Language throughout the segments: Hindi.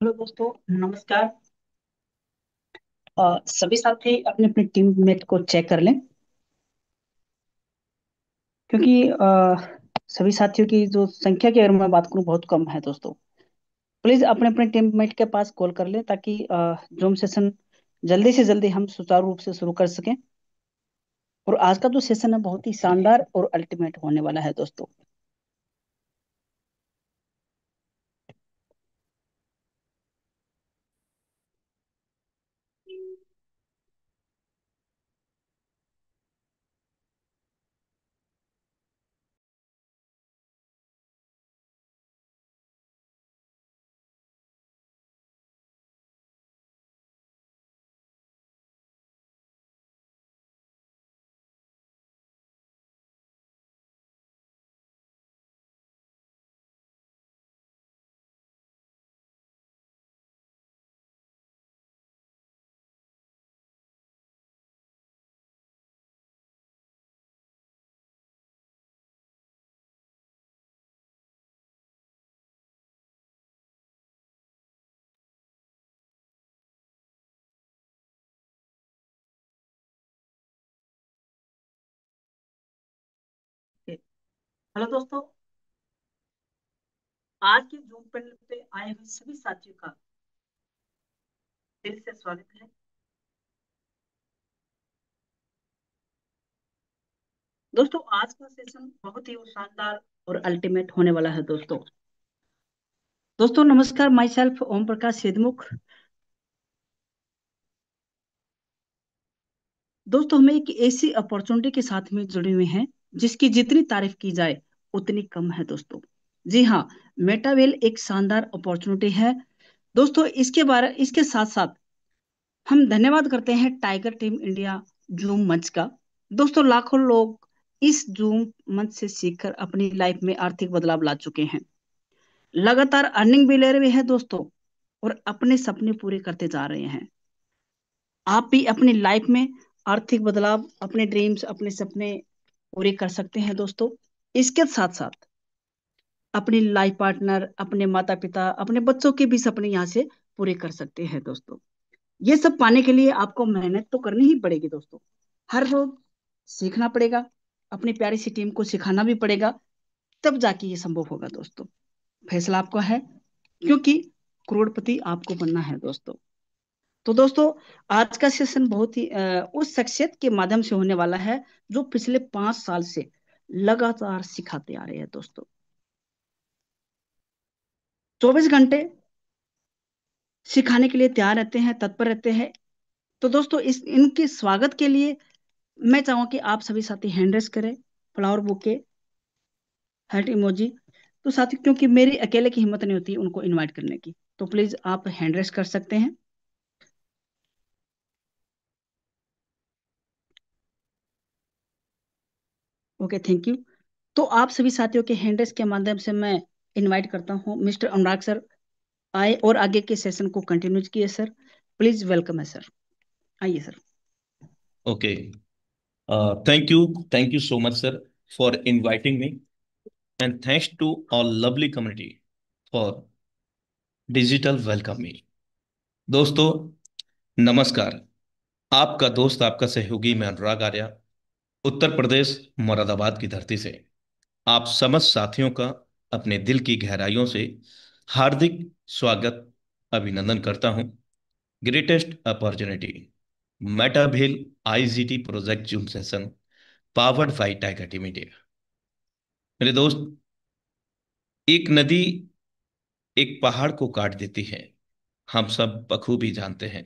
हेलो दोस्तों, नमस्कार। सभी साथी अपने अपने टीम मेट को चेक कर लें, क्योंकि सभी साथियों की जो संख्या की अगर मैं बात करूं बहुत कम है दोस्तों। प्लीज अपने अपने टीम मेट के पास कॉल कर लें, ताकि जूम सेशन जल्दी से जल्दी हम सुचारू रूप से शुरू कर सकें। और आज का जो सेशन है बहुत ही शानदार और अल्टीमेट होने वाला है दोस्तों। हेलो दोस्तों, आज के जूम पैनल पे आए हुए सभी साथियों का दिल से स्वागत है। दोस्तों, आज का सेशन बहुत ही शानदार और अल्टीमेट होने वाला है दोस्तों। दोस्तों नमस्कार, माई सेल्फ ओम प्रकाश सेदमुख। दोस्तों, हम एक ऐसी अपॉर्चुनिटी के साथ में जुड़े हुए हैं जिसकी जितनी तारीफ की जाए उतनी कम है दोस्तों। जी हाँ, मेटावेल एक शानदार अपॉर्चुनिटी है दोस्तों। इसके साथ साथ हम धन्यवाद करते हैं टाइगर टीम इंडिया जूम मंच का। दोस्तों, लाखों लोग इस जूम मंच से सीखकर अपनी लाइफ में आर्थिक बदलाव ला चुके हैं, लगातार अर्निंग भी ले रहे हैं दोस्तों, और अपने सपने पूरे करते जा रहे हैं। आप भी अपनी लाइफ में आर्थिक बदलाव, अपने ड्रीम्स, अपने सपने पूरे कर सकते हैं दोस्तों। इसके साथ साथ अपनी लाइफ पार्टनर, अपने माता पिता, अपने बच्चों के भी सपने यहाँ से पूरे कर सकते हैं दोस्तों। ये सब पाने के लिए आपको मेहनत तो करनी ही पड़ेगी दोस्तों। हर रोज सीखना पड़ेगा, अपनी प्यारी सी टीम को सिखाना भी पड़ेगा, तब जाके ये संभव होगा दोस्तों। फैसला आपका है, क्योंकि करोड़पति आपको बनना है दोस्तों। तो दोस्तों, आज का सेशन बहुत ही उस शख्सियत के माध्यम से होने वाला है जो पिछले 5 साल से लगातार सिखाते आ रहे हैं दोस्तों। 24 घंटे सिखाने के लिए तैयार रहते हैं, तत्पर रहते हैं। तो दोस्तों, इस इनके स्वागत के लिए मैं चाहूंगा कि आप सभी साथी हैंड रेस करें, फ्लावर बुके, हार्ट इमोजी। तो साथी, क्योंकि मेरी अकेले की हिम्मत नहीं होती उनको इनवाइट करने की, तो प्लीज आप हैंड रेस कर सकते हैं। Okay, thank you. तो आप सभी साथियों के हैंड रेस के माध्यम से मैं इनवाइट करता हूँ मिस्टर अनुराग सर आए और आगे के सेशन को कंटिन्यू किए सर। प्लीज वेलकम है सर, आइए sir. Okay. Thank you so much, sir, for inviting me, and thanks to our lovely community for digital welcome me. दोस्तों, नमस्कार। आपका दोस्त, आपका सहयोगी मैं अनुराग आर्या, उत्तर प्रदेश मुरादाबाद की धरती से आप समस्त साथियों का अपने दिल की गहराइयों से हार्दिक स्वागत, अभिनंदन करता हूं। Greatest opportunity Metawhale IGT project Zoom session powered by Tiger Team India. मेरे दोस्त, एक नदी एक पहाड़ को काट देती है, हम सब बखूबी जानते हैं,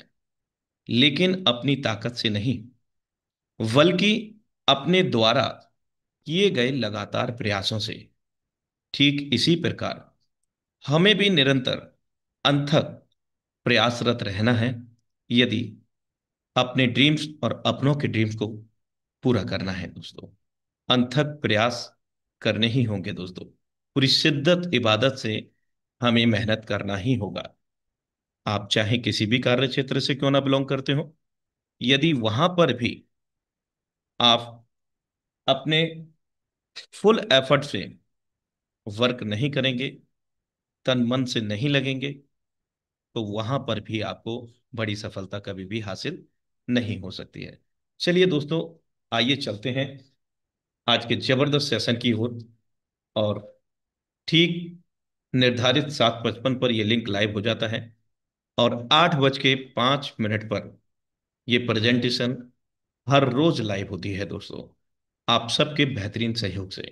लेकिन अपनी ताकत से नहीं, बल्कि अपने द्वारा किए गए लगातार प्रयासों से। ठीक इसी प्रकार हमें भी निरंतर अथक प्रयासरत रहना है, यदि अपने ड्रीम्स और अपनों के ड्रीम्स को पूरा करना है दोस्तों। अथक प्रयास करने ही होंगे दोस्तों, पूरी शिद्दत इबादत से हमें मेहनत करना ही होगा। आप चाहे किसी भी कार्य क्षेत्र से क्यों ना बिलोंग करते हो, यदि वहां पर भी आप अपने फुल एफर्ट से वर्क नहीं करेंगे, तन मन से नहीं लगेंगे, तो वहां पर भी आपको बड़ी सफलता कभी भी हासिल नहीं हो सकती है। चलिए दोस्तों, आइए चलते हैं आज के जबरदस्त सेशन की ओर। और ठीक निर्धारित 7:55 पर यह लिंक लाइव हो जाता है, और 8:05 पर यह प्रेजेंटेशन हर रोज लाइव होती है दोस्तों, आप सबके बेहतरीन सहयोग से।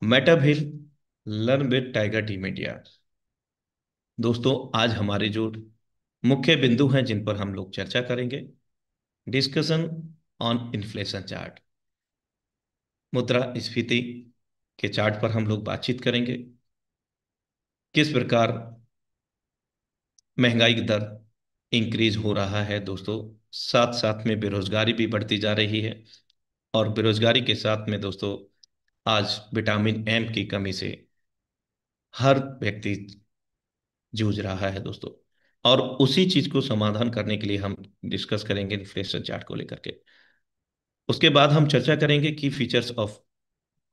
Metawhale learn with Tiger Team India. दोस्तों, आज हमारे जो मुख्य बिंदु हैं जिन पर हम लोग चर्चा करेंगे: डिस्कशन ऑन इन्फ्लेशन चार्ट, मुद्रास्फीति के चार्ट पर हम लोग बातचीत करेंगे। किस प्रकार महंगाई की दर इंक्रीज हो रहा है दोस्तों, साथ साथ में बेरोजगारी भी बढ़ती जा रही है, और बेरोजगारी के साथ में दोस्तों आज विटामिन एम की कमी से हर व्यक्ति जूझ रहा है दोस्तों। और उसी चीज को समाधान करने के लिए हम डिस्कस करेंगे इन्फ्लेशन चार्ट को लेकर के। उसके बाद हम चर्चा करेंगे की फीचर्स ऑफ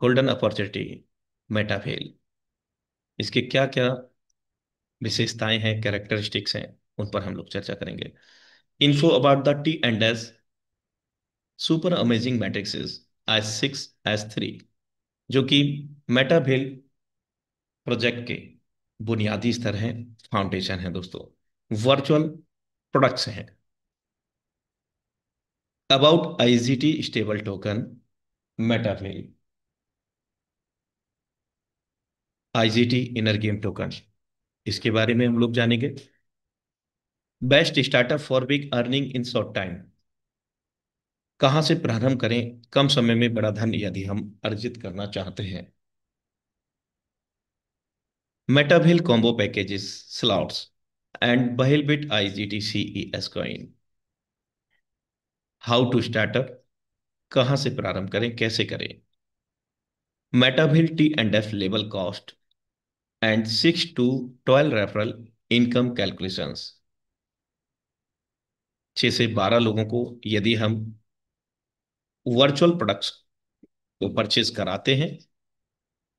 गोल्डन अपॉर्चुनिटी मेटाफेल, इसके क्या क्या विशेषताएं हैं, कैरेक्टरिस्टिक्स हैं, उन पर हम लोग चर्चा करेंगे। Info about the T and S super amazing matrix S6 S3, जो कि मेटाफेल प्रोजेक्ट के बुनियादी स्तर हैं, फाउंडेशन है दोस्तों, वर्चुअल प्रोडक्ट्स हैं। About IGT stable token Metawhale, IGT inner game token, इसके बारे में हम लोग जानेंगे। Best startup for big earning in short time, कहां से प्रारंभ करें कम समय में बड़ा धन यदि हम अर्जित करना चाहते हैं। Metawhale combo packages slots and Whalebit IGT CES coin, how to startup, कहां से प्रारंभ करें, कैसे करें। Metawhale T and F level cost and 6 to 12 referral income calculations, 6 से 12 लोगों को यदि हम वर्चुअल प्रोडक्ट्स को परचेज कराते हैं,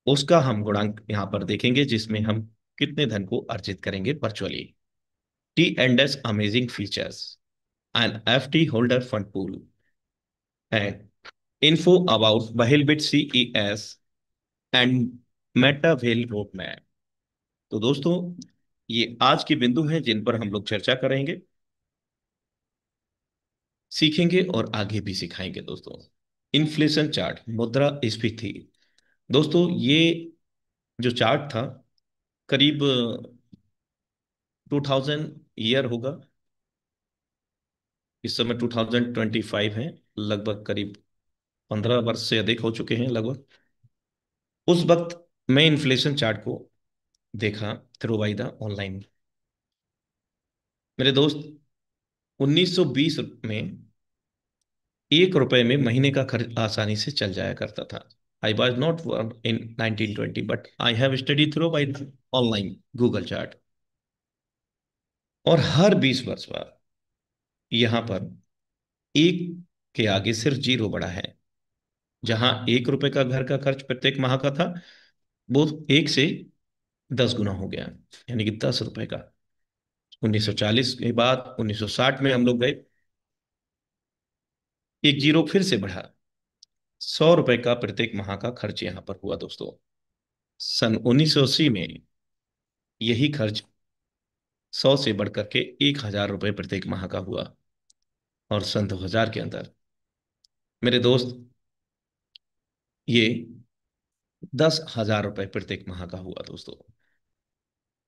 उसका हम गुणांक यहां पर देखेंगे, जिसमें हम कितने धन को अर्जित करेंगे virtually. T and S amazing features and FT holder fund pool and info about Whalebit CES and Metawhale road map. तो दोस्तों, ये आज के बिंदु हैं जिन पर हम लोग चर्चा करेंगे, सीखेंगे और आगे भी सिखाएंगे दोस्तों। इन्फ्लेशन चार्ट, मुद्रा स्फीति। दोस्तों, ये जो चार्ट था करीब 2000 ईयर होगा, इस समय 2025 है, लगभग करीब 15 वर्ष से अधिक हो चुके हैं लगभग। उस वक्त मैं इन्फ्लेशन चार्ट को देखा थ्रू बाई द ऑनलाइन। मेरे दोस्त, 1920 में 1 रुपए में महीने का खर्च आसानी से चल जाया करता था। I was not in 1920, but I have study through by online Google chart. और हर 20 वर्ष बाद यहाँ पर एक के आगे सिर्फ जीरो बढ़ा है। जहां 1 रुपए का घर का खर्च प्रत्येक माह का था, वो 1 से 10 गुना हो गया, यानी कि 10 रुपए का। 1940 के बाद 1960 में हम लोग गए, एक जीरो फिर से बढ़ा, 100 रुपए का प्रत्येक माह का खर्च यहाँ पर हुआ दोस्तों। सन 1980 में यही खर्च 100 से बढ़कर के 1,000 रुपए प्रत्येक माह का हुआ। और सन 2000 के अंदर मेरे दोस्त ये 10,000 रुपए प्रत्येक माह का हुआ दोस्तों।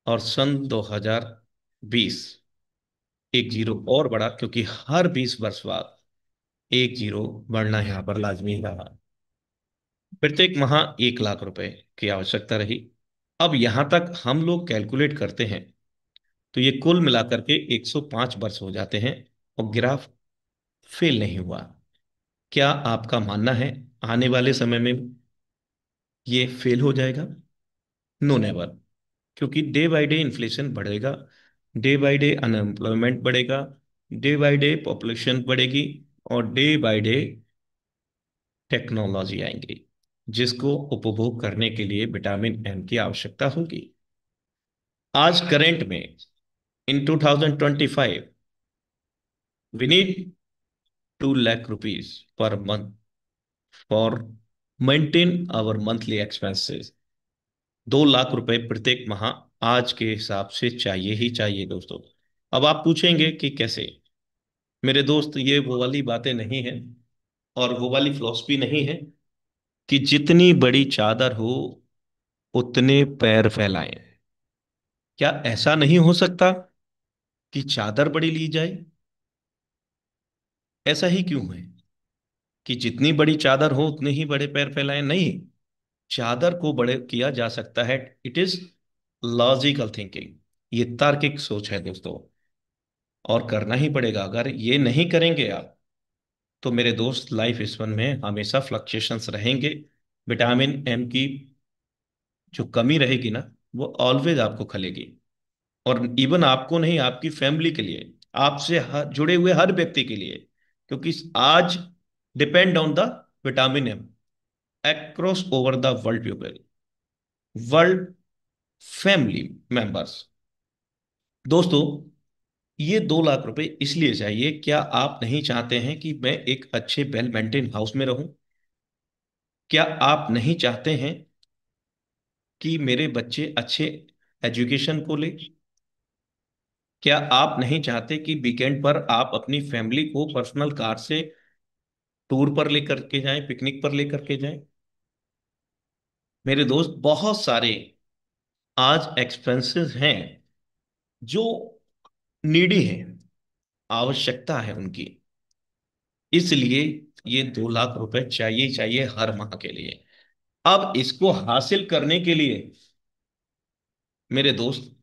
और सन 2020 एक जीरो और बढ़ा, क्योंकि हर 20 वर्ष बाद एक जीरो बढ़ना यहां पर लाजमी रहा। प्रत्येक माह 1 लाख रुपए की आवश्यकता रही। अब यहां तक हम लोग कैलकुलेट करते हैं तो ये कुल मिलाकर के 105 वर्ष हो जाते हैं, और ग्राफ फेल नहीं हुआ। क्या आपका मानना है आने वाले समय में ये फेल हो जाएगा? No never. क्योंकि डे बाय डे इन्फ्लेशन बढ़ेगा, डे बाय डे अनएम्प्लॉयमेंट बढ़ेगा, डे बाय डे पॉपुलेशन बढ़ेगी, और डे बाय डे टेक्नोलॉजी आएंगी, जिसको उपभोग करने के लिए विटामिन एम की आवश्यकता होगी। आज करंट में in 2025 we need 2 lakh rupees per month for maintain our monthly expenses। 2 lakh रुपए प्रत्येक माह आज के हिसाब से चाहिए ही चाहिए दोस्तों। अब आप पूछेंगे कि कैसे। मेरे दोस्त, ये वो वाली बातें नहीं है और वो वाली फिलॉसफी नहीं है कि जितनी बड़ी चादर हो उतने पैर फैलाएं। क्या ऐसा नहीं हो सकता कि चादर बड़ी ली जाए? ऐसा ही क्यों है कि जितनी बड़ी चादर हो उतने ही बड़े पैर फैलाएं? नहीं, चादर को बड़े किया जा सकता है। It is logical thinking. ये तार्किक सोच है दोस्तों, और करना ही पड़ेगा। अगर ये नहीं करेंगे आप, तो मेरे दोस्त लाइफ इस वन में हमेशा फ्लक्चुएशंस रहेंगे। विटामिन एम की जो कमी रहेगी ना, वो ऑलवेज आपको खलेगी। और इवन आपको नहीं, आपकी फैमिली के लिए, आपसे जुड़े हुए हर व्यक्ति के लिए। क्योंकि आज depend on the vitamin M across over the world people, world family members। दोस्तों, ये 2 लाख रुपए इसलिए चाहिए, क्या आप नहीं चाहते हैं कि मैं एक अच्छे वेल मेंटेन हाउस में रहूं? क्या आप नहीं चाहते हैं कि मेरे बच्चे अच्छे एजुकेशन को ले? क्या आप नहीं चाहते कि वीकेंड पर आप अपनी फैमिली को पर्सनल कार से टूर पर लेकर के जाएं, पिकनिक पर लेकर के जाएं? मेरे दोस्त, बहुत सारे आज एक्सपेंसेस हैं जो नीडी हैं, आवश्यकता है उनकी। इसलिए ये 2 लाख रुपए चाहिए ही चाहिए हर माह के लिए। अब इसको हासिल करने के लिए मेरे दोस्त,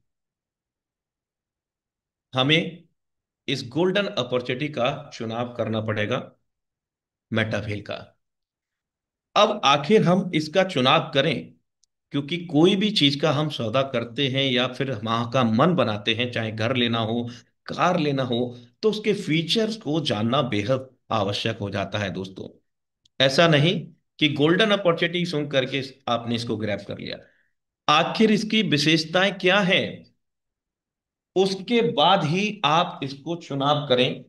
हमें इस गोल्डन अपॉर्चुनिटी का चुनाव करना पड़ेगा, मेटावेल का। अब आखिर हम इसका चुनाव करें, क्योंकि कोई भी चीज का हम सौदा करते हैं या फिर माह का मन बनाते हैं, चाहे घर लेना हो, कार लेना हो, तो उसके फीचर्स को जानना बेहद आवश्यक हो जाता है दोस्तों। ऐसा नहीं कि गोल्डन अपॉर्चुनिटी सुन करके आपने इसको ग्रैब कर लिया। आखिर इसकी विशेषताएं क्या हैं, उसके बाद ही आप इसको चुनाव करें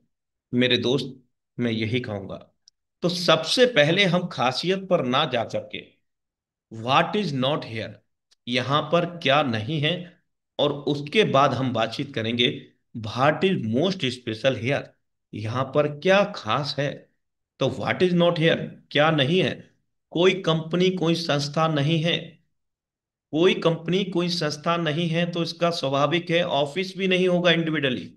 मेरे दोस्त, मैं यही कहूंगा। तो सबसे पहले हम खासियत पर ना जा करके, व्हाट इज नॉट हेयर, यहां पर क्या नहीं है, और उसके बाद हम बातचीत करेंगे what is most special here, यहां पर क्या खास है। तो व्हाट इज नॉट हेयर, क्या नहीं है? कोई कंपनी, कोई संस्था नहीं है। कोई कंपनी, कोई संस्था नहीं है, तो इसका स्वाभाविक है ऑफिस भी नहीं होगा इंडिविजुअली।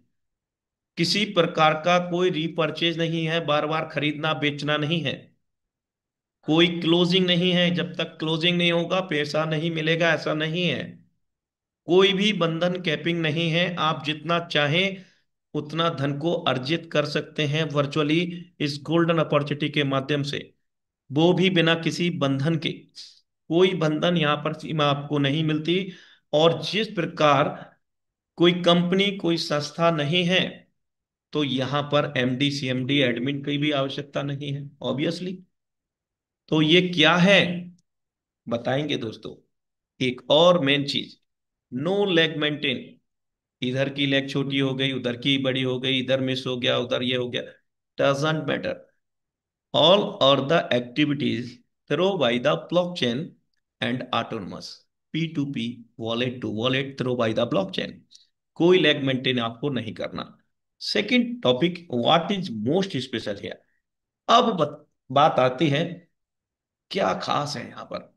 किसी प्रकार का कोई रीपर्चेज नहीं है, बार बार खरीदना बेचना नहीं है। कोई क्लोजिंग नहीं है, जब तक क्लोजिंग नहीं होगा पैसा नहीं मिलेगा, ऐसा नहीं है। कोई भी बंधन कैपिंग नहीं है, आप जितना चाहें उतना धन को अर्जित कर सकते हैं वर्चुअली इस गोल्डन अपॉर्चुनिटी के माध्यम से, वो भी बिना किसी बंधन के। कोई बंधन यहाँ पर सीमा आपको नहीं मिलती। और जिस प्रकार कोई कंपनी, कोई संस्था नहीं है, तो यहाँ पर एमडी, सीएमडी, एडमिन की भी आवश्यकता नहीं है ऑब्वियसली। तो ये क्या है, बताएंगे दोस्तों। एक और मेन चीज, नो लेग मेंटेन। इधर की लेग छोटी हो गई, उधर की बड़ी हो गई, इधर मिस हो गया, उधर ये हो गया, doesn't matter. All are the activities through by the blockchain and autonomous P2P, wallet to wallet through by the blockchain। कोई लेग मेंटेन आपको नहीं करना। Second topic, what is most special है। अब बात आती है क्या खास है यहाँ पर।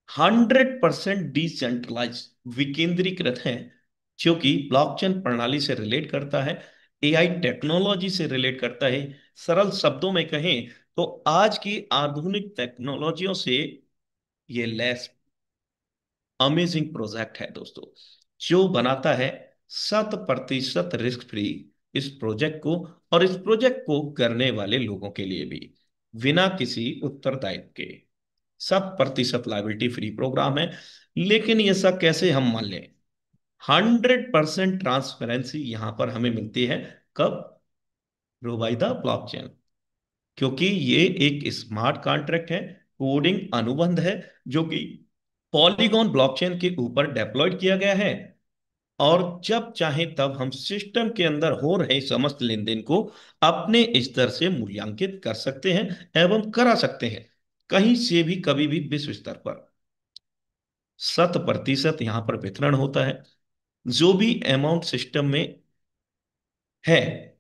100% डिसेंट्रलाइज, विकेंद्रीकृत है, जो कि ब्लॉकचेन प्रणाली से रिलेट करता है, एआई टेक्नोलॉजी से रिलेट करता है। सरल शब्दों में कहें तो आज की आधुनिक टेक्नोलॉजियों से ये लेस अमेजिंग प्रोजेक्ट है दोस्तों, जो बनाता है 100% रिस्क फ्री इस प्रोजेक्ट को, और इस प्रोजेक्ट को करने वाले लोगों के लिए भी बिना किसी उत्तरदायित्व के। 100% लाइबिलिटी फ्री प्रोग्राम है। लेकिन ये सब कैसे हम मान लें? 100% ट्रांसपेरेंसी यहां पर हमें मिलती है, कब? By the blockchain. क्योंकि ये एक स्मार्ट कॉन्ट्रैक्ट है, कोडिंग अनुबंध है, जो कि पॉलीगॉन ब्लॉकचेन के ऊपर डेप्लॉयड किया गया है। और जब चाहे तब हम सिस्टम के अंदर हो रहे समस्त लेन देन को अपने स्तर से मूल्यांकित कर सकते हैं एवं करा सकते हैं, कहीं से भी कभी भी विश्व स्तर पर। 100% यहां पर वितरण होता है। जो भी अमाउंट सिस्टम में है,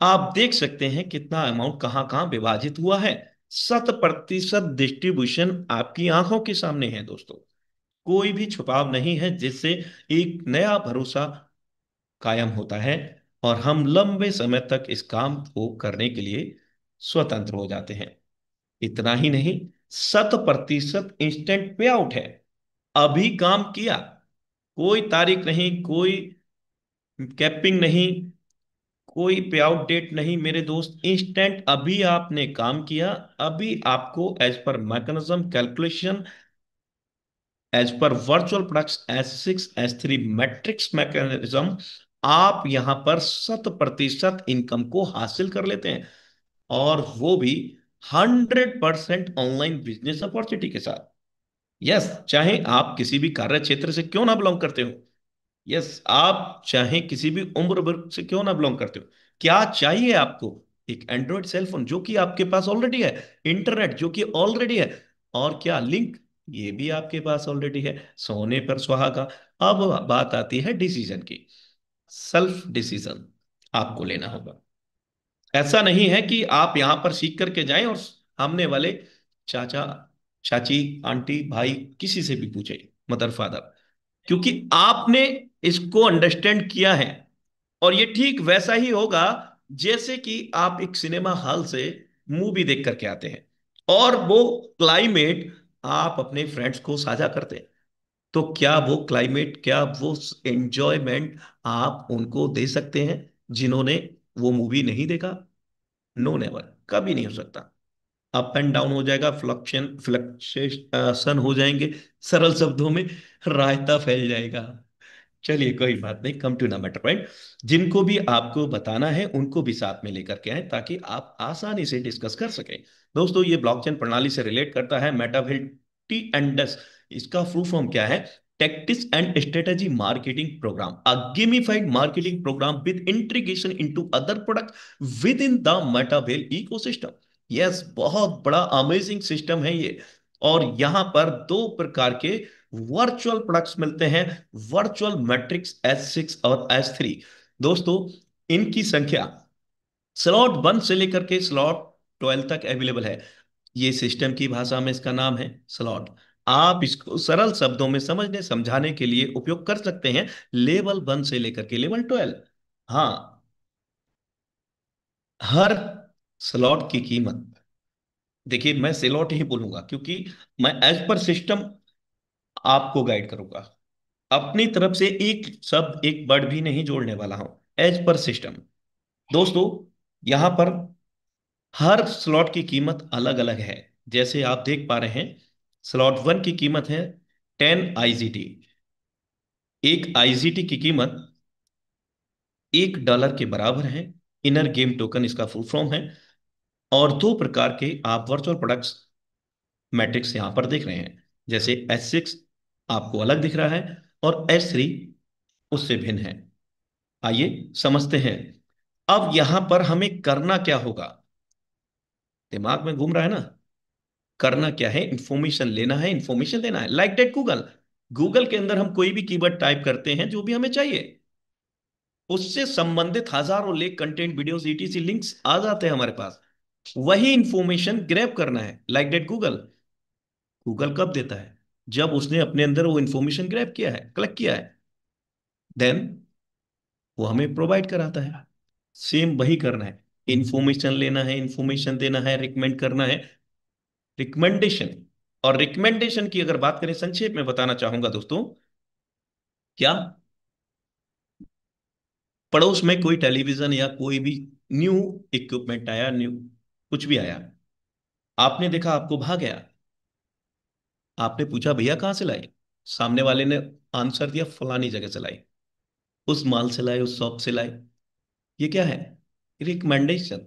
आप देख सकते हैं कितना अमाउंट कहां कहां विभाजित हुआ है। 100% डिस्ट्रीब्यूशन आपकी आंखों के सामने है दोस्तों। कोई भी छुपाव नहीं है, जिससे एक नया भरोसा कायम होता है और हम लंबे समय तक इस काम को करने के लिए स्वतंत्र हो जाते हैं। इतना ही नहीं, 100% इंस्टेंट पे आउट है। अभी काम किया, कोई तारीख नहीं, कोई कैपिंग नहीं, कोई पे आउट डेट नहीं मेरे दोस्त। इंस्टेंट अभी आपने काम किया, अभी आपको as per mechanism calculation, as per virtual products S6 S3 matrix mechanism, आप यहां पर 100% इनकम को हासिल कर लेते हैं, और वो भी 100% ऑनलाइन बिजनेस अपॉर्चुनिटी के साथ। यस, चाहे आप किसी भी कार्य क्षेत्र से क्यों ना बिलोंग करते हो, यस, आप चाहे किसी भी उम्र वर्ग से क्यों ना बिलोंग करते हो, क्या चाहिए आपको? एक एंड्रॉइड सेलफोन जो कि आपके पास ऑलरेडी है, इंटरनेट जो कि ऑलरेडी है, और क्या लिंक, ये भी आपके पास ऑलरेडी है। सोने पर सुहागा। अब बात आती है डिसीजन की। सेल्फ डिसीजन आपको लेना होगा। ऐसा नहीं है कि आप यहां पर सीख करके जाएं और सामने वाले चाचा, चाची, आंटी, भाई, किसी से भी पूछे, मदर, फादर, क्योंकि आपने इसको अंडरस्टैंड किया है। और ये ठीक वैसा ही होगा जैसे कि आप एक सिनेमा हॉल से मूवी देख करके आते हैं, और वो क्लाइमेट आप अपने फ्रेंड्स को साझा करते हैं। तो क्या वो क्लाइमेट, क्या वो एंजॉयमेंट आप उनको दे सकते हैं जिन्होंने वो मूवी नहीं देखा? नो, नेवर, कभी नहीं हो सकता। अप एंड डाउन हो जाएगा, फ्लक्चुएशन हो जाएंगे, सरल शब्दों में रायता फैल जाएगा। चलिए, कोई बात नहीं, come to the matter point. जिनको भी आपको बताना है उनको भी साथ में लेकर के आए, ताकि आप आसानी से डिस्कस कर सकें। दोस्तों, ये ब्लॉकचेन प्रणाली से रिलेट करता है मेटावेल T&S। इसका फुल फॉर्म क्या है? Tactics and strategy marketing programme, a gamified marketing programme with integration into other product within the Metawhale ecosystem. Yes, बहुत बड़ा अमेजिंग सिस्टम है ये। और यहां पर दो प्रकार के वर्चुअल प्रोडक्ट्स मिलते हैं, वर्चुअल मैट्रिक्स S6 और S3। दोस्तों, इनकी संख्या स्लॉट 1 से लेकर के स्लॉट 12 तक अवेलेबल है। ये सिस्टम की भाषा में इसका नाम है स्लॉट। आप इसको सरल शब्दों में समझने समझाने के लिए उपयोग कर सकते हैं, लेवल 1 से लेकर के लेवल 12। हाँ, हर स्लॉट की कीमत, देखिए मैं स्लॉट ही बोलूंगा क्योंकि मैं एज पर सिस्टम आपको गाइड करूंगा। अपनी तरफ से एक शब्द, एक वर्ड भी नहीं जोड़ने वाला हूं। As per system. दोस्तों, यहां पर हर स्लॉट की कीमत अलग अलग है। जैसे आप देख पा रहे हैं, स्लॉट 1 की कीमत है 10 IGT। एक आईजीटी की कीमत $1 के बराबर है। इनर गेम टोकन इसका फुल फॉर्म है। और दो प्रकार के आप वर्चुअल प्रोडक्ट्स मैट्रिक्स यहां पर देख रहे हैं। जैसे S6 आपको अलग दिख रहा है, और S3 उससे भिन्न है। आइए समझते हैं। अब यहां पर हमें करना क्या होगा? दिमाग में घूम रहा है ना? करना क्या है? इंफॉर्मेशन लेना है, इंफॉर्मेशन देना है, लाइक दैट गूगल। गूगल के अंदर हम कोई भी कीवर्ड टाइप करते हैं जो भी हमें चाहिए, उससे संबंधित हजारों लेख कंटेंट, वीडियोस, ETC लिंक्स आ जाते हैं हमारे पास। वही इंफॉर्मेशन ग्रैब करना है, लाइक दैट गूगल। गूगल कब देता है? जब उसने अपने अंदर वो इंफॉर्मेशन ग्रैब किया है, कलेक्ट किया है, देन वो हमें प्रोवाइड कराता है। सेम वही करना है। इंफॉर्मेशन लेना है, इंफॉर्मेशन देना है, रिकमेंड करना है, रिकमेंडेशन। और रिकमेंडेशन की अगर बात करें, संक्षेप में बताना चाहूंगा दोस्तों, क्या पड़ोस में कोई टेलीविजन या कोई भी न्यू इक्विपमेंट आया, न्यू कुछ भी आया, आपने देखा, आपको भा गया, आपने पूछा भैया कहाँ से लाए? सामने वाले ने आंसर दिया फलानी जगह से लाई, उस माल से लाए, उस शॉप से लाए। ये क्या है? रिकमेंडेशन।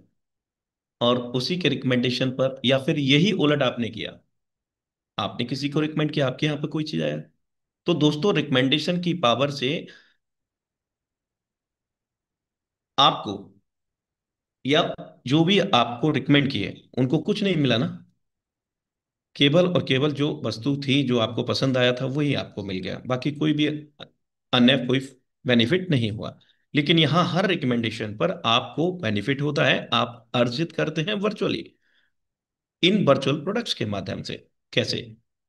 और उसी के रिकमेंडेशन पर, या फिर यही उलट आपने किया, आपने किसी को रिकमेंड किया, आपके यहाँ पे कोई चीज आया। तो दोस्तों, रिकमेंडेशन की पावर से आपको या जो भी आपको रिकमेंड किए उनको कुछ नहीं मिला ना। केवल और केवल जो वस्तु थी जो आपको पसंद आया था वही आपको मिल गया, बाकी कोई भी अन्य कोई बेनिफिट नहीं हुआ। लेकिन यहाँ हर रिकमेंडेशन पर आपको बेनिफिट होता है, आप अर्जित करते हैं वर्चुअली इन वर्चुअल प्रोडक्ट्स के माध्यम से। कैसे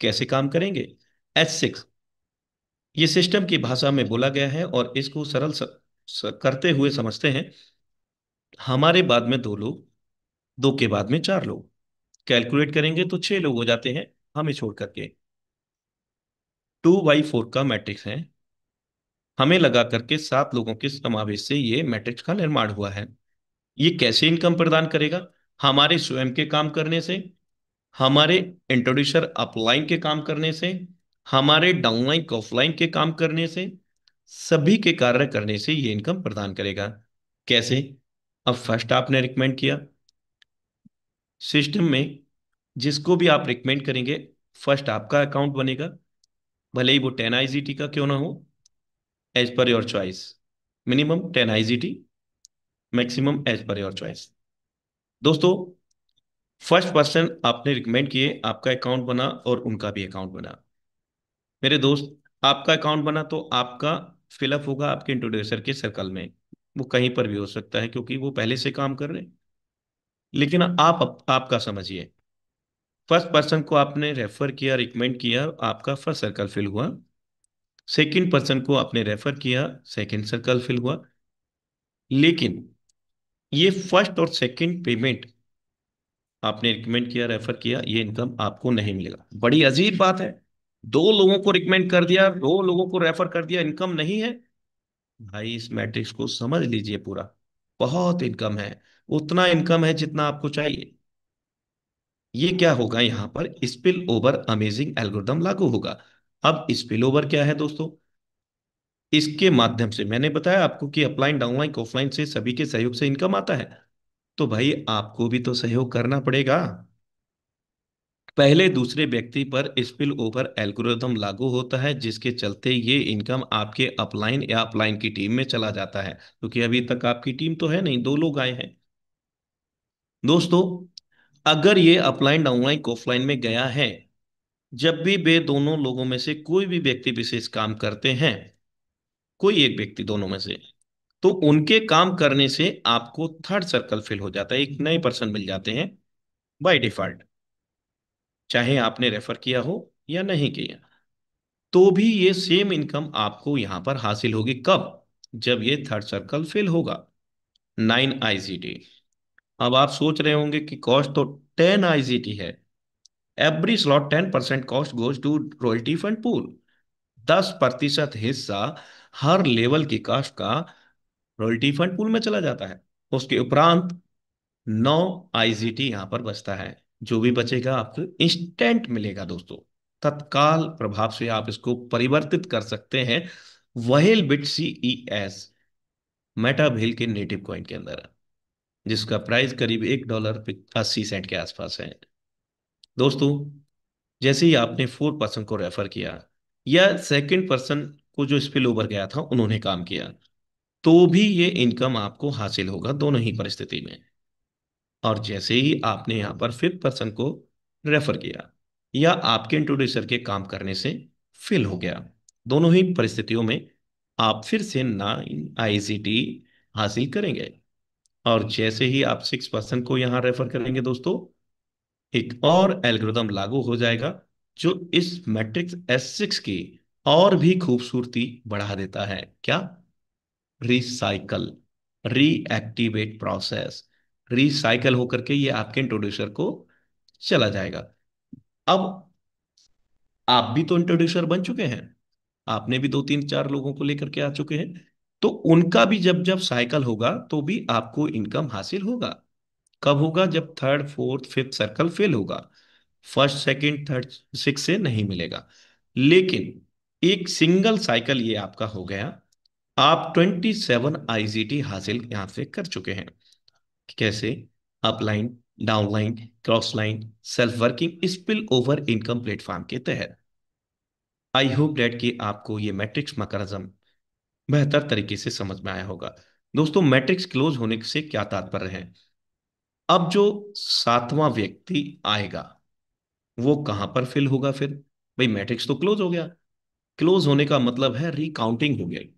कैसे काम करेंगे? S6 ये सिस्टम की भाषा में बोला गया है, और इसको सरल करते हुए समझते हैं। हमारे बाद में दो लोग, दो के बाद में चार लोग, कैलकुलेट करेंगे तो छह लोग हो जाते हैं हमें छोड़ करके। 2 by 4 का मैट्रिक्स है, हमें लगा करके सात लोगों के समावेश से ये मैट्रिक्स का निर्माण हुआ है। ये कैसे इनकम प्रदान करेगा? हमारे स्वयं के काम करने से, हमारे इंट्रोड्यूसर अपलाइन के काम करने से, हमारे डाउनलाइन ऑफलाइन के काम करने से, सभी के कार्य करने से ये इनकम प्रदान करेगा। कैसे? अब फर्स्ट आपने रिकमेंड किया सिस्टम में, जिसको भी आप रिकमेंड करेंगे फर्स्ट आपका अकाउंट बनेगा, भले ही वो 10 IGT का क्यों ना हो, as per your choice. Minimum 10 IGT, maximum as per your choice. दोस्तों, फर्स्ट पर्सन आपने रिकमेंड किए, आपका अकाउंट बना और उनका भी अकाउंट बना। मेरे दोस्त, आपका अकाउंट बना तो आपका फिलअप होगा आपके इंट्रोड्यूसर के सर्कल में। वो कहीं पर भी हो सकता है क्योंकि वो पहले से काम कर रहे हैं। लेकिन आपका समझिए, फर्स्ट पर्सन को आपने रेफर किया, रिकमेंड किया, आपका फर्स्ट सर्कल फिल हुआ। सेकंड पर्सन को आपने रेफर किया, सेकंड सर्कल फिल हुआ। लेकिन ये फर्स्ट और सेकंड पेमेंट, आपने रिकमेंड किया, रेफर किया, ये इनकम आपको नहीं मिलेगा। बड़ी अजीब बात है, दो लोगों को रिकमेंड कर दिया, दो लोगों को रेफर कर दिया, इनकम नहीं है। भाई इस मैट्रिक्स को समझ लीजिए पूरा, बहुत इनकम है, उतना इनकम है जितना आपको चाहिए। ये क्या होगा? यहां पर स्पिल ओवर अमेजिंग एल्गोरिदम लागू होगा। अब स्पिल ओवर क्या है दोस्तों? इसके माध्यम से मैंने बताया आपको कि अपलाइन डाउनलाइन ऑफलाइन से सभी के सहयोग से इनकम आता है। तो भाई आपको भी तो सहयोग करना पड़ेगा। पहले दूसरे व्यक्ति पर स्पिल ओवर एल्गोरिदम लागू होता है, जिसके चलते ये इनकम आपके अपलाइन या अपलाइन की टीम में चला जाता है, क्योंकि अभी तक आपकी टीम तो है नहीं, दो लोग आए हैं। दोस्तों, अगर ये अपलाइन डाउनलाइन ऑफलाइन में गया है, जब भी वे दोनों लोगों में से कोई भी व्यक्ति विशेष काम करते हैं, कोई एक व्यक्ति दोनों में से, तो उनके काम करने से आपको थर्ड सर्कल फिल हो जाता है, एक नए पर्सन मिल जाते हैं बाय डिफॉल्ट, चाहे आपने रेफर किया हो या नहीं किया। तो भी ये सेम इनकम आपको यहां पर हासिल होगी। कब? जब ये थर्ड सर्कल फिल होगा। 9 IGT। अब आप सोच रहे होंगे कि कॉस्ट तो 10 IGT है, every slot 10% cost goes to royalty fund pool. 10% हिस्सा हर लेवल की कास्ट का रॉयल्टी फंड पूल में चला जाता है। उसके उपरांत 9 IGT यहां पर बचता है। जो भी बचेगा आपको इंस्टेंट मिलेगा दोस्तों, तत्काल प्रभाव से आप इसको परिवर्तित कर सकते हैं whale bit CES, Meta wheel के नेटिव कॉइन के अंदर, जिसका प्राइस करीब $1.80 के आसपास है। दोस्तों, जैसे ही आपने फोर्थ पर्सन को रेफर किया या सेकंड पर्सन को जो स्पिल ओवर गया था उन्होंने काम किया, तो भी ये इनकम आपको हासिल होगा दोनों ही परिस्थिति में। और जैसे ही आपने यहाँ पर फिफ्थ पर्सन को रेफर किया या आपके इंट्रोड्यूसर के काम करने से फिल हो गया, दोनों ही परिस्थितियों में आप फिर से 9 IGT हासिल करेंगे। और जैसे ही आप सिक्स पर्सन को यहाँ रेफर करेंगे दोस्तों, एक और एल्गोरिदम लागू हो जाएगा जो इस मैट्रिक्स S6 की और भी खूबसूरती बढ़ा देता है। क्या? Recycle, reactivate process. रिसाइकल होकर के ये आपके इंट्रोड्यूसर को चला जाएगा। अब आप भी तो इंट्रोड्यूसर बन चुके हैं, आपने भी दो तीन चार लोगों को लेकर के आ चुके हैं, तो उनका भी जब जब साइकिल होगा तो भी आपको इनकम हासिल होगा। कब होगा? जब third fourth fifth circle fail होगा, फर्स्ट सेकंड थर्ड सिक्स से नहीं मिलेगा। लेकिन एक सिंगल साइकिल ये आपका हो गया, आप 27 IGT हासिल यहां से कर चुके हैं। कैसे? Upline, downline, cross line, self working spill over income platform के तहत। आई होप डेट कि आपको ये मैट्रिक्स मैकेनिज्म बेहतर तरीके से समझ में आया होगा। दोस्तों मैट्रिक्स क्लोज होने से क्या तात्पर्य है? अब जो सातवां व्यक्ति आएगा वो कहां पर फिल होगा फिर? भाई मैट्रिक्स तो क्लोज हो गया। क्लोज होने का मतलब है रिकाउंटिंग हो गई।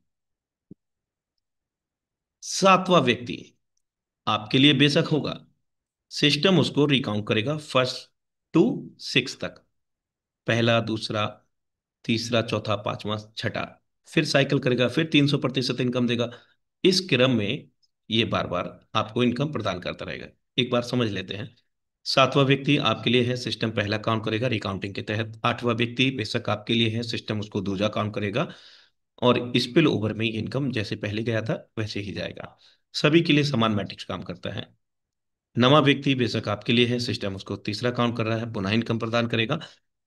सातवां व्यक्ति आपके लिए बेशक होगा, सिस्टम उसको रिकाउंट करेगा फर्स्ट टू सिक्स तक। पहला, दूसरा, तीसरा, चौथा, पांचवा, छठा, फिर साइकिल करेगा, फिर 300% इनकम देगा। इस क्रम में ये बार बार आपको इनकम प्रदान करता रहेगा। एक बार समझ लेते हैं। सातवां व्यक्ति आपके लिए है, सिस्टम पहला काउंट करेगा रिकाउंटिंग के तहत। आठवां व्यक्ति बेशक आपके लिए है, सिस्टम उसको दूसरा काउंट करेगा। और स्पिल ओवर में इनकम जैसे पहले गया था वैसे ही जाएगा। सभी के लिए समान मैट्रिक्स काम करता है। नवा व्यक्ति बेशक आपके लिए है, सिस्टम उसको तीसरा काउंट कर रहा है, पुनः इनकम प्रदान करेगा।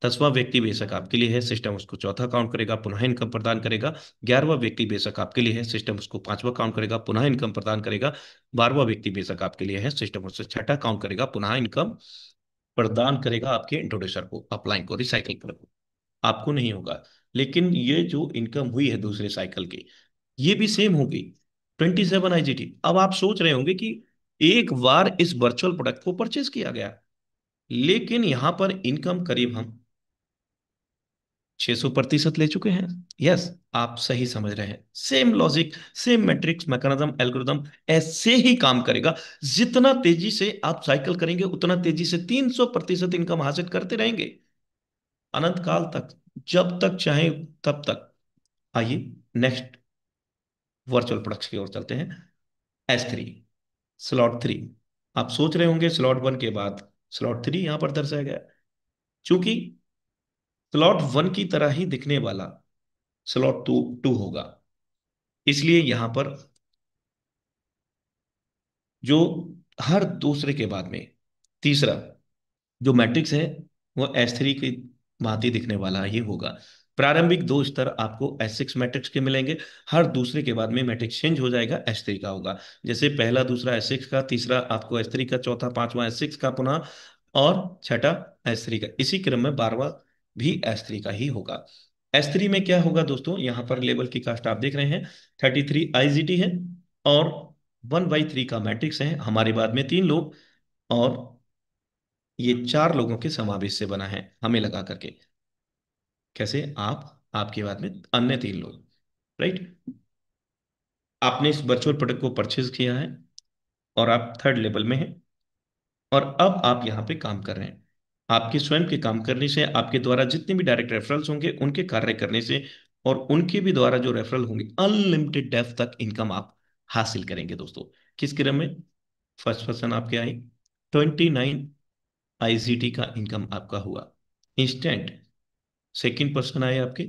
10वां व्यक्ति बेशक आपके लिए है, सिस्टम उसको चौथा काउंट करेगा, पुनः इनकम प्रदान करेगा। 11वां व्यक्ति बेशक आपके लिए है, सिस्टम उसको पांचवा काउंट करेगा, पुनः इनकम प्रदान करेगा। 12वां व्यक्ति बेशक आपके लिए है, सिस्टम उससे छठा काउंट करेगा, पुनः इनकम प्रदान करेगा आपके इंट्रोड्यूसर को, अपलाइन को, रिसाइकिल को। आपको नहीं होगा। लेकिन ये जो इनकम हुई है दूसरे साइकिल की, ये भी सेम होगी, 27 IGT। अब आप सोच रहे होंगे कि एक बार इस वर्चुअल प्रोडक्ट को परचेज किया गया, लेकिन यहां पर इनकम करीब हम 600% ले चुके हैं। यस, आप सही समझ रहे हैं। Same logic, same matrix, mechanism, algorithm ऐसे ही काम करेगा। जितना तेजी से आप साइकिल करेंगे उतना तेजी से 300% इनकम हासिल करते रहेंगे, अनंत काल तक, जब तक चाहे तब तक। आइए नेक्स्ट वर्चुअल प्रोडक्ट्स की ओर चलते हैं। S3, slot 3। आप सोच रहे होंगे स्लॉट 1 के बाद स्लॉट 3 यहां पर दर्शाया गया है। चूंकि स्लॉट 1 की तरह ही दिखने वाला स्लॉट 2 होगा, इसलिए यहां पर जो हर दूसरे के बाद में तीसरा जो मैट्रिक्स है वो S3 की भांति दिखने वाला ही होगा। प्रारंभिक दो स्तर आपको S6 मैट्रिक्स के मिलेंगे। हर दूसरे के बाद में मैट्रिक्स चेंज हो जाएगा, S3 का होगा। जैसे पहला, दूसरा S6 का, तीसरा आपको S3 का, चौथा पांचवा S6 का पुनः, और छठा S3 का। इसी क्रम में 12वां भी S3 का ही होगा। S3 में क्या होगा दोस्तों, यहाँ पर लेवल की कास्ट आप देख रहे हैं, 33 IGT है। और 1/3 का मैट्रिक्स है, हमारे बाद में 3 लोग, और ये 4 लोगों के समावेश से बना है हमें लगा करके। कैसे? आप, आपके बाद में अन्य 3 लोग, राइट। आपने इस वर्चुअल प्रोडक्ट को परचेज किया है और आप थर्ड लेवल में हैं, और अब आप यहाँ पे काम कर रहे हैं। आपके स्वयं के काम करने से, आपके द्वारा जितने भी डायरेक्ट रेफरल्स होंगे उनके कार्य करने से, और उनके भी द्वारा जो रेफरल होंगे, अनलिमिटेड डेप्थ तक इनकम आप हासिल करेंगे दोस्तों। किस क्रम में? फर्स्ट पर्सन आपके आई, 29 IGT का इनकम आपका हुआ इंस्टेंट। सेकंड पर्सन आए आपके,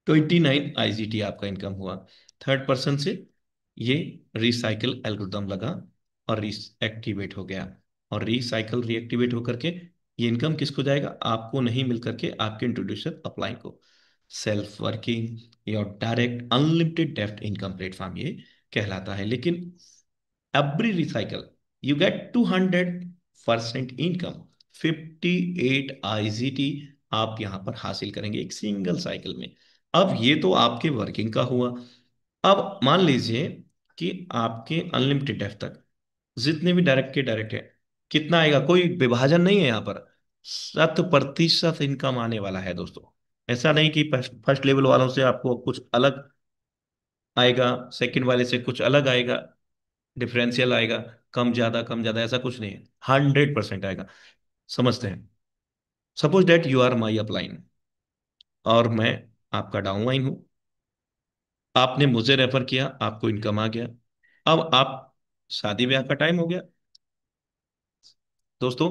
29 IGT आपका इनकम हुआ। थर्ड पर्सन से ये रिसाइकल एल्गोरिदम लगा और रीएक्टिवेट हो गया, और रिसाइकल रीएक्टिवेट होकर के ये इनकम किसको जाएगा? आपको नहीं, मिल करके आपके इंट्रोड्यूसर अपलाइन को। सेल्फ वर्किंग या direct unlimited depth income platform ये कहलाता है। लेकिन every recycle you get 200% income, 58 IGT आप यहां पर हासिल करेंगे एक सिंगल साइकिल में। अब ये तो आपके वर्किंग का हुआ। अब मान लीजिए कि आपके अनलिमिटेड डेफ तक जितने भी डायरेक्ट के डायरेक्ट है, कितना आएगा? कोई विभाजन नहीं है यहाँ पर, 100% इनकम आने वाला है दोस्तों। ऐसा नहीं कि फर्स्ट फर्स्ट लेवल वालों से आपको कुछ अलग आएगा, सेकंड वाले से कुछ अलग आएगा, डिफरेंशियल आएगा, कम ज्यादा कम ज्यादा, ऐसा कुछ नहीं है। 100% आएगा। समझते हैं? Suppose that you are my upline और मैं आपका डाउनलाइन हूं। आपने मुझे रेफर किया, आपको इनकम आ गया। अब आप, शादी ब्याह का टाइम हो गया दोस्तों,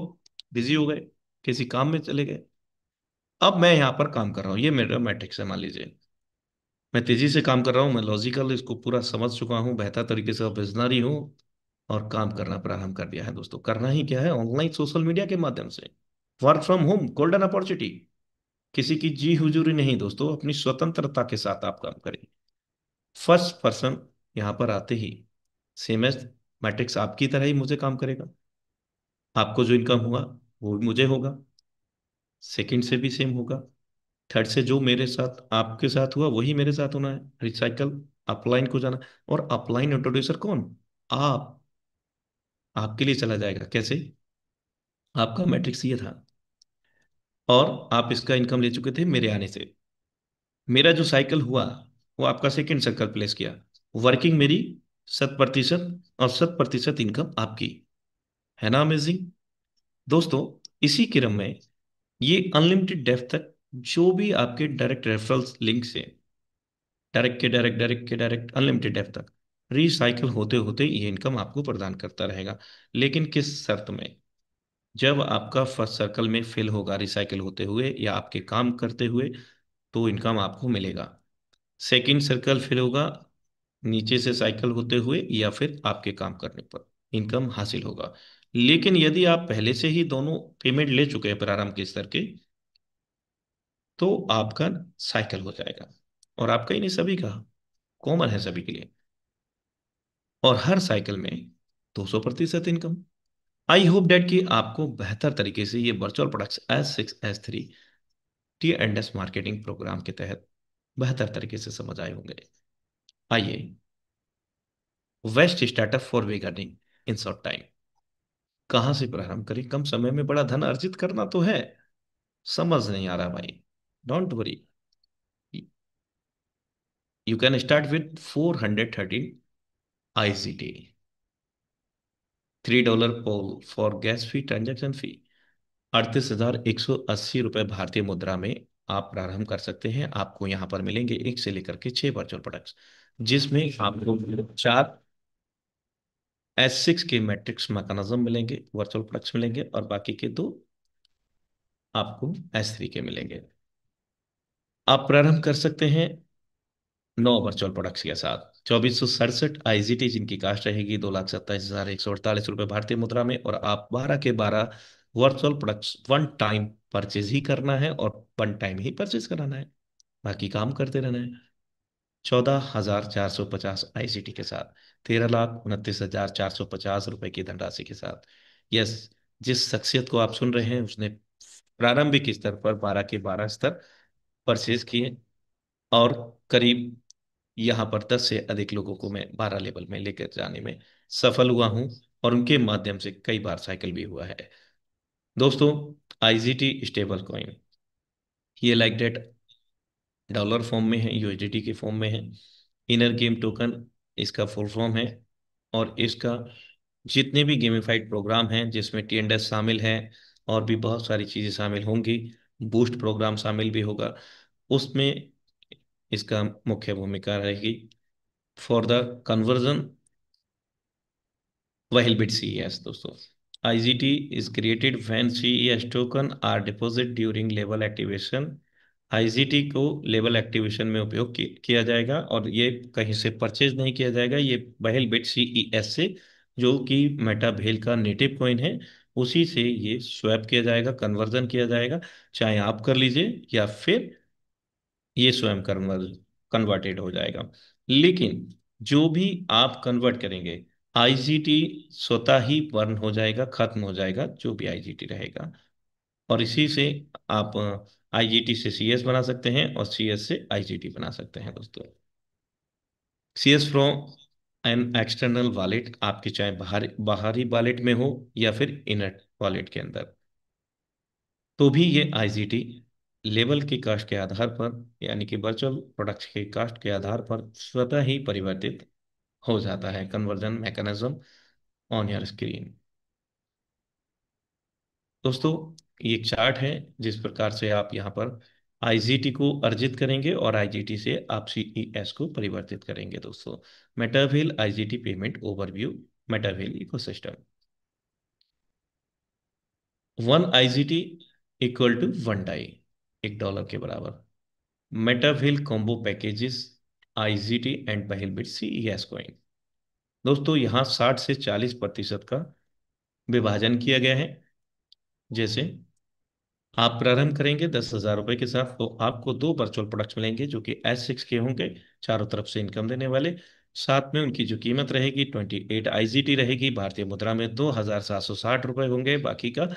बिजी हो गए, किसी काम में चले गए। अब मैं यहाँ पर काम कर रहा हूँ, ये मेरा मैट्रिक्स है मान लीजिए। मैं तेजी से काम कर रहा हूँ, मैं लॉजिकल इसको पूरा समझ चुका हूँ, बेहतर तरीके से विजनरी हूँ, और काम करना प्रारंभ कर दिया है दोस्तों। करना ही क्या है? ऑनलाइन सोशल मीडिया के माध्यम से work from home, golden opportunity. किसी की जी हुजूरी नहीं दोस्तों, अपनी स्वतंत्रता के साथ आप काम करें। फर्स्ट पर्सन यहां पर आते ही सेम एज मैट्रिक्स आपकी तरह ही मुझे काम करेगा। आपको जो इनकम हुआ वो भी मुझे होगा, सेकंड से भी सेम होगा, थर्ड से जो मेरे साथ आपके साथ हुआ वही मेरे साथ होना है, रिसाइकल अपलाइन को जाना। और अपलाइन इंट्रोड्यूसर कौन? आप। आपके लिए चला जाएगा कैसे? आपका मैट्रिक्स ये था, और आप इसका इनकम ले चुके थे मेरे आने से। मेरा जो साइकिल हुआ वो आपका सेकंड सर्कल प्लेस किया। वर्किंग मेरी 100% और 100% इनकम आपकी। है ना अमेजिंग? दोस्तों, इसी क्रम में ये अनलिमिटेड डेप्थ तक जो भी आपके डायरेक्ट रेफरल्स लिंक से, डायरेक्ट के डायरेक्ट, डायरेक्ट के डायरेक्ट, अनलिमिटेड डेप्थ तक रिसाइकिल होते होते ये इनकम आपको प्रदान करता रहेगा। लेकिन किस शर्त में? जब आपका फर्स्ट सर्कल में फिल होगा रिसाइकिल होते हुए या आपके काम करते हुए, तो इनकम आपको मिलेगा। सेकंड सर्कल फिल होगा नीचे से साइकिल होते हुए या फिर आपके काम करने पर इनकम हासिल होगा। लेकिन यदि आप पहले से ही दोनों पेमेंट ले चुके हैं प्रारंभ के स्तर के, तो आपका साइकिल हो जाएगा। और आपका ही नहीं, सभी का कॉमन है, सभी के लिए। और हर साइकिल में 200% इनकम। आई होप डेट कि आपको बेहतर तरीके से ये virtual products S6 S3 T&S marketing programme के तहत बेहतर तरीके से समझ आए होंगे। आइए, best startup for big earning in short time. कहाँ से प्रारंभ करें? कम समय में बड़ा धन अर्जित करना तो है, समझ नहीं आ रहा भाई। Don't worry, you can start with 413 ICT, $3 for gas fee, transaction fee. 38,180 रुपये भारतीय मुद्रा में आप प्रारंभ कर सकते हैं। आपको यहाँ पर मिलेंगे 1 से लेकर के 6 वर्चुअल प्रोडक्ट्स, जिसमें आपको 4 S6 के मैट्रिक्स मैकेनिज्म मिलेंगे, वर्चुअल प्रोडक्ट्स मिलेंगे, और बाकी के 2 आपको S3 के मिलेंगे। आप प्रारंभ कर सकते हैं 9 वर्चुअल प्रोडक्ट्स के साथ। 2467 IGT जिनकी कास्ट रहेगी 2,27,148 रुपये भारतीय मुद्रा में, और आप 12 के 12 virtual products one time purchase ही करना है, और वन टाइम ही परचेज कराना है, बाकी काम करते रहना है। 14,450 ICT के साथ, 13,29,450 रुपये की धनराशि के साथ। यस, जिस शख्सियत को आप सुन रहे हैं उसने प्रारंभिक स्तर पर 12 के 12 स्तर परचेज किए, और करीब यहाँ पर 10 से अधिक लोगों को मैं 12 लेवल में लेकर जाने में सफल हुआ हूँ, और उनके माध्यम से कई बार साइकिल भी हुआ है। दोस्तों, IGT स्टेबल कॉइन, ये लाइक डेट डॉलर फॉर्म में है, USDT के फॉर्म में है। इनर गेम टोकन इसका फुल फॉर्म है, और इसका जितने भी गेमिफाइड प्रोग्राम हैं जिसमें T&S शामिल है, और भी बहुत सारी चीज़ें शामिल होंगी, बूस्ट प्रोग्राम शामिल भी होगा, उसमें इसका मुख्य भूमिका रहेगी for the conversion while bit CES। दोस्तों, IGT is created when CES token are deposit during level activation। IGT को लेवल एक्टिवेशन में उपयोग किया जाएगा, और ये कहीं से परचेज नहीं किया जाएगा। ये बहेल बिट CES से, जो कि मेटा भेल का नेटिव कॉइन है, उसी से ये स्वैप किया जाएगा, कन्वर्जन किया जाएगा। चाहे आप कर लीजिए या फिर ये स्वयं कन्वर्टेड हो जाएगा। लेकिन जो भी आप कन्वर्ट करेंगे, IGT स्वतः ही बर्न हो जाएगा, खत्म हो जाएगा, जो भी IGT रहेगा। और इसी से आप IGT से CS बना सकते हैं, और CS से IGT बना सकते हैं दोस्तों। CS from an external wallet, आपके चाहे बाहरी वॉलेट में हो या फिर इनर वॉलेट के अंदर, तो भी ये IGT लेवल के कास्ट के आधार पर, यानी कि वर्चुअल प्रोडक्ट्स के कास्ट के आधार पर स्वतः ही परिवर्तित हो जाता है। Conversion mechanism on your screen. दोस्तों, ये एक चार्ट है जिस प्रकार से आप यहाँ पर IGT को अर्जित करेंगे, और IGT से आप CES को परिवर्तित करेंगे। दोस्तों, Metawhale IGT payment overview, Metawhale ecosystem. 1 IGT equal to 1 DAI, $1 के बराबर। Metawhale combo packages, IGT and Whalebit CES कॉइन। दोस्तों, यहाँ 60 से 40% का विभाजन किया गया है। जैसे आप प्रारंभ करेंगे 10,000 रुपए के साथ, तो आपको 2 वर्चुअल प्रोडक्ट्स मिलेंगे जो कि S6 के होंगे, चारों तरफ से इनकम देने वाले। साथ में उनकी जो कीमत रहेगी 28 IGT रहेगी, भारतीय मुद्रा में 2,760 रुपये होंगे। बाकी का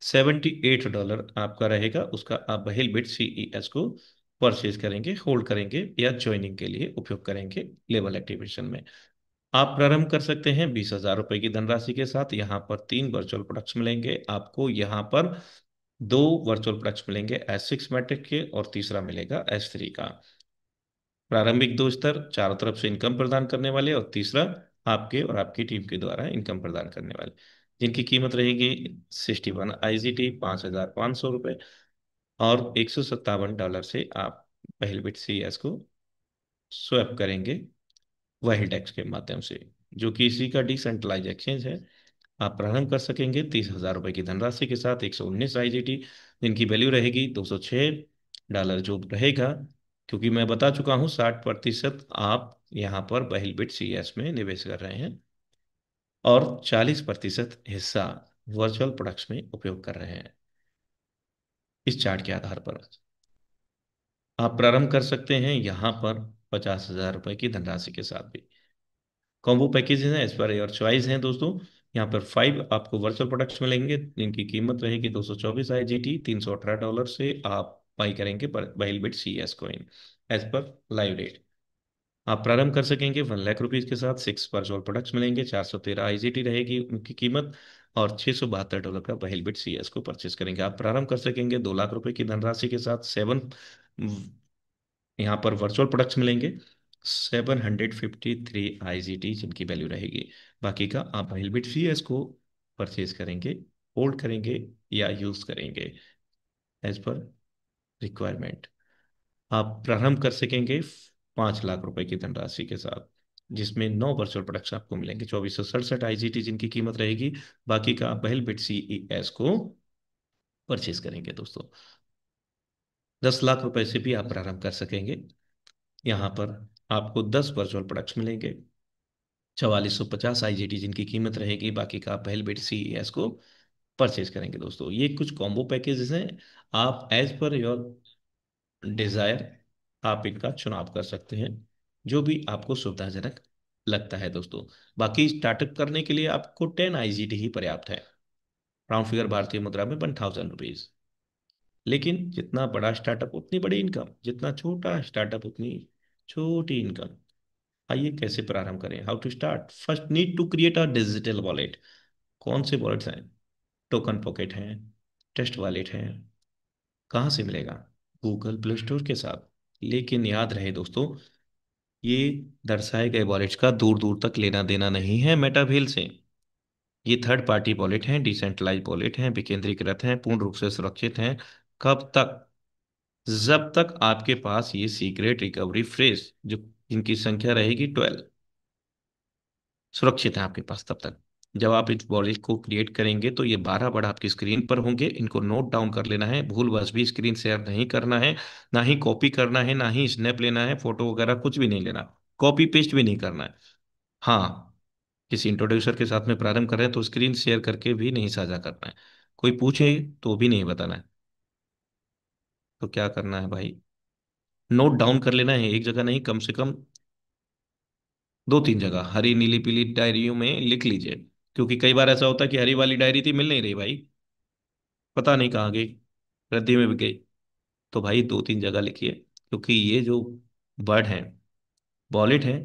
$78 आपका रहेगा, उसका आप बहिल बिट CES को परचेज करेंगे, होल्ड करेंगे या ज्वाइनिंग के लिए उपयोग करेंगे लेवल एक्टिवेशन में। आप प्रारंभ कर सकते हैं 20,000 रुपए की धनराशि के साथ। यहाँ पर 3 वर्चुअल प्रोडक्ट्स मिलेंगे आपको। यहाँ पर 2 वर्चुअल प्रोडक्ट्स मिलेंगे S6 मैट्रिक के और तीसरा मिलेगा S3 का। प्रारंभिक 2 स्तर चारों तरफ से इनकम प्रदान करने वाले, और तीसरा आपके और आपकी टीम के द्वारा इनकम प्रदान करने वाले, जिनकी कीमत रहेगी 61 IGT, 5,500 रुपये, और $157 से आप पहल बिट CS को स्वैप करेंगे वाहिल टैक्स के माध्यम से, जो कि इसी का डिसेंट्रलाइज एक्सचेंज है। आप प्रारंभ कर सकेंगे 30,000 रुपए की धनराशि के साथ, 119 IGT, जिनकी वैल्यू रहेगी $206 जो रहेगा, क्योंकि मैं बता चुका हूँ 60% आप यहाँ पर पहल बिट CS में निवेश कर रहे हैं और 40% हिस्सा वर्चुअल प्रोडक्ट्स में उपयोग कर रहे हैं। इस चार्ट के आधार पर आप प्रारंभ कर सकते हैं यहाँ पर 50,000 रुपए की धनराशि के साथ भी। कॉम्बो पैकेजेस हैं, एज पर योर चॉइस हैं दोस्तों। यहाँ पर 5 आपको वर्चुअल प्रोडक्ट्स मिलेंगे, जिनकी कीमत रहेगी $224 $318 से आप बाई करेंगे पर बाइलबिट CS coin as per live rate. आप प्रारंभ कर सकेंगे 1 लाख रुपीज के साथ। 6 वर्चुअल प्रोडक्ट्स मिलेंगे, 413 IGT रहेगी उनकी कीमत, और $672 का बाइलबिट CS को परचेस करेंगे। आप प्रारंभ कर सकेंगे 2 लाख रुपए की धनराशि के साथ। 7 यहाँ पर वर्चुअल प्रोडक्ट्स मिलेंगे, 753 IGT, जिनकी वैल्यू रहेगी। बाकी का आप हेलमेट CS को परचेज करेंगे, होल्ड करेंगे या यूज करेंगे एज पर रिक्वायरमेंट। आप प्रारंभ कर सकेंगे 5 लाख रुपए की धनराशि के साथ, जिसमें 9 वर्चुअल प्रोडक्ट्स आपको मिलेंगे, 2467 IGT, जिनकी कीमत रहेगी। बाकी का आप हेलमेट CES को परचेज करेंगे दोस्तों। 10 लाख रुपए से भी आप प्रारंभ कर सकेंगे। यहाँ पर आपको 10 वर्चुअल प्रोडक्ट्स मिलेंगे, 4450 IGT, जिनकी कीमत रहेगी। बाकी का आप पहल बेट CES को परचेज करेंगे दोस्तों। ये कुछ कॉम्बो पैकेजेस हैं, आप एज पर योर डिजायर आप इनका चुनाव कर सकते हैं, जो भी आपको सुविधाजनक लगता है दोस्तों। बाकी स्टार्टअप करने के लिए आपको 10 IGT ही पर्याप्त है। राउंड फिगर भारतीय मुद्रा में 1,000 रुपीज। लेकिन जितना बड़ा स्टार्टअप उतनी बड़ी इनकम, जितना छोटा स्टार्टअप उतनी छोटी इनकम। आइए कैसे प्रारंभ करें, how to start. First need to create a digital wallet. कौन से वॉलेट्स हैं? टोकन पॉकेट हैं, टेस्ट वॉलेट हैं। कहाँ से मिलेगा? गूगल प्ले स्टोर के साथ। लेकिन याद रहे दोस्तों, ये दर्शाए गए वॉलेट्स का दूर दूर तक लेना देना नहीं है मेटावेल से। ये थर्ड पार्टी वॉलेट हैं, डिसेंट्रलाइज वॉलेट हैं, विकेंद्रीकृत हैं, पूर्ण रूप से सुरक्षित हैं। कब तक? जब तक आपके पास ये सीक्रेट रिकवरी फ्रेज, जो इनकी संख्या रहेगी 12, सुरक्षित है आपके पास तब तक। जब आप इस वॉलेट को क्रिएट करेंगे तो ये 12 वर्ड आपकी स्क्रीन पर होंगे, इनको नोट डाउन कर लेना है। भूलवश भी स्क्रीन शेयर नहीं करना है, ना ही कॉपी करना है, ना ही स्नैप लेना है, फोटो वगैरह कुछ भी नहीं लेना, कॉपी पेस्ट भी नहीं करना है। हाँ, किसी इंट्रोड्यूसर के साथ में प्रारंभ कर रहे हैं तो स्क्रीन शेयर करके भी नहीं साझा करना है। कोई पूछे तो भी नहीं बताना है। तो क्या करना है भाई, नोट डाउन कर लेना है, एक जगह नहीं, कम से कम 2-3 जगह हरी नीली पीली डायरियों में लिख लीजिए। क्योंकि कई बार ऐसा होता है कि हरी वाली डायरी थी, मिल नहीं रही भाई, पता नहीं कहाँ गई, रद्दी में भी गई। तो भाई 2-3 जगह लिखिए, क्योंकि ये जो वर्ड है, वॉलेट है,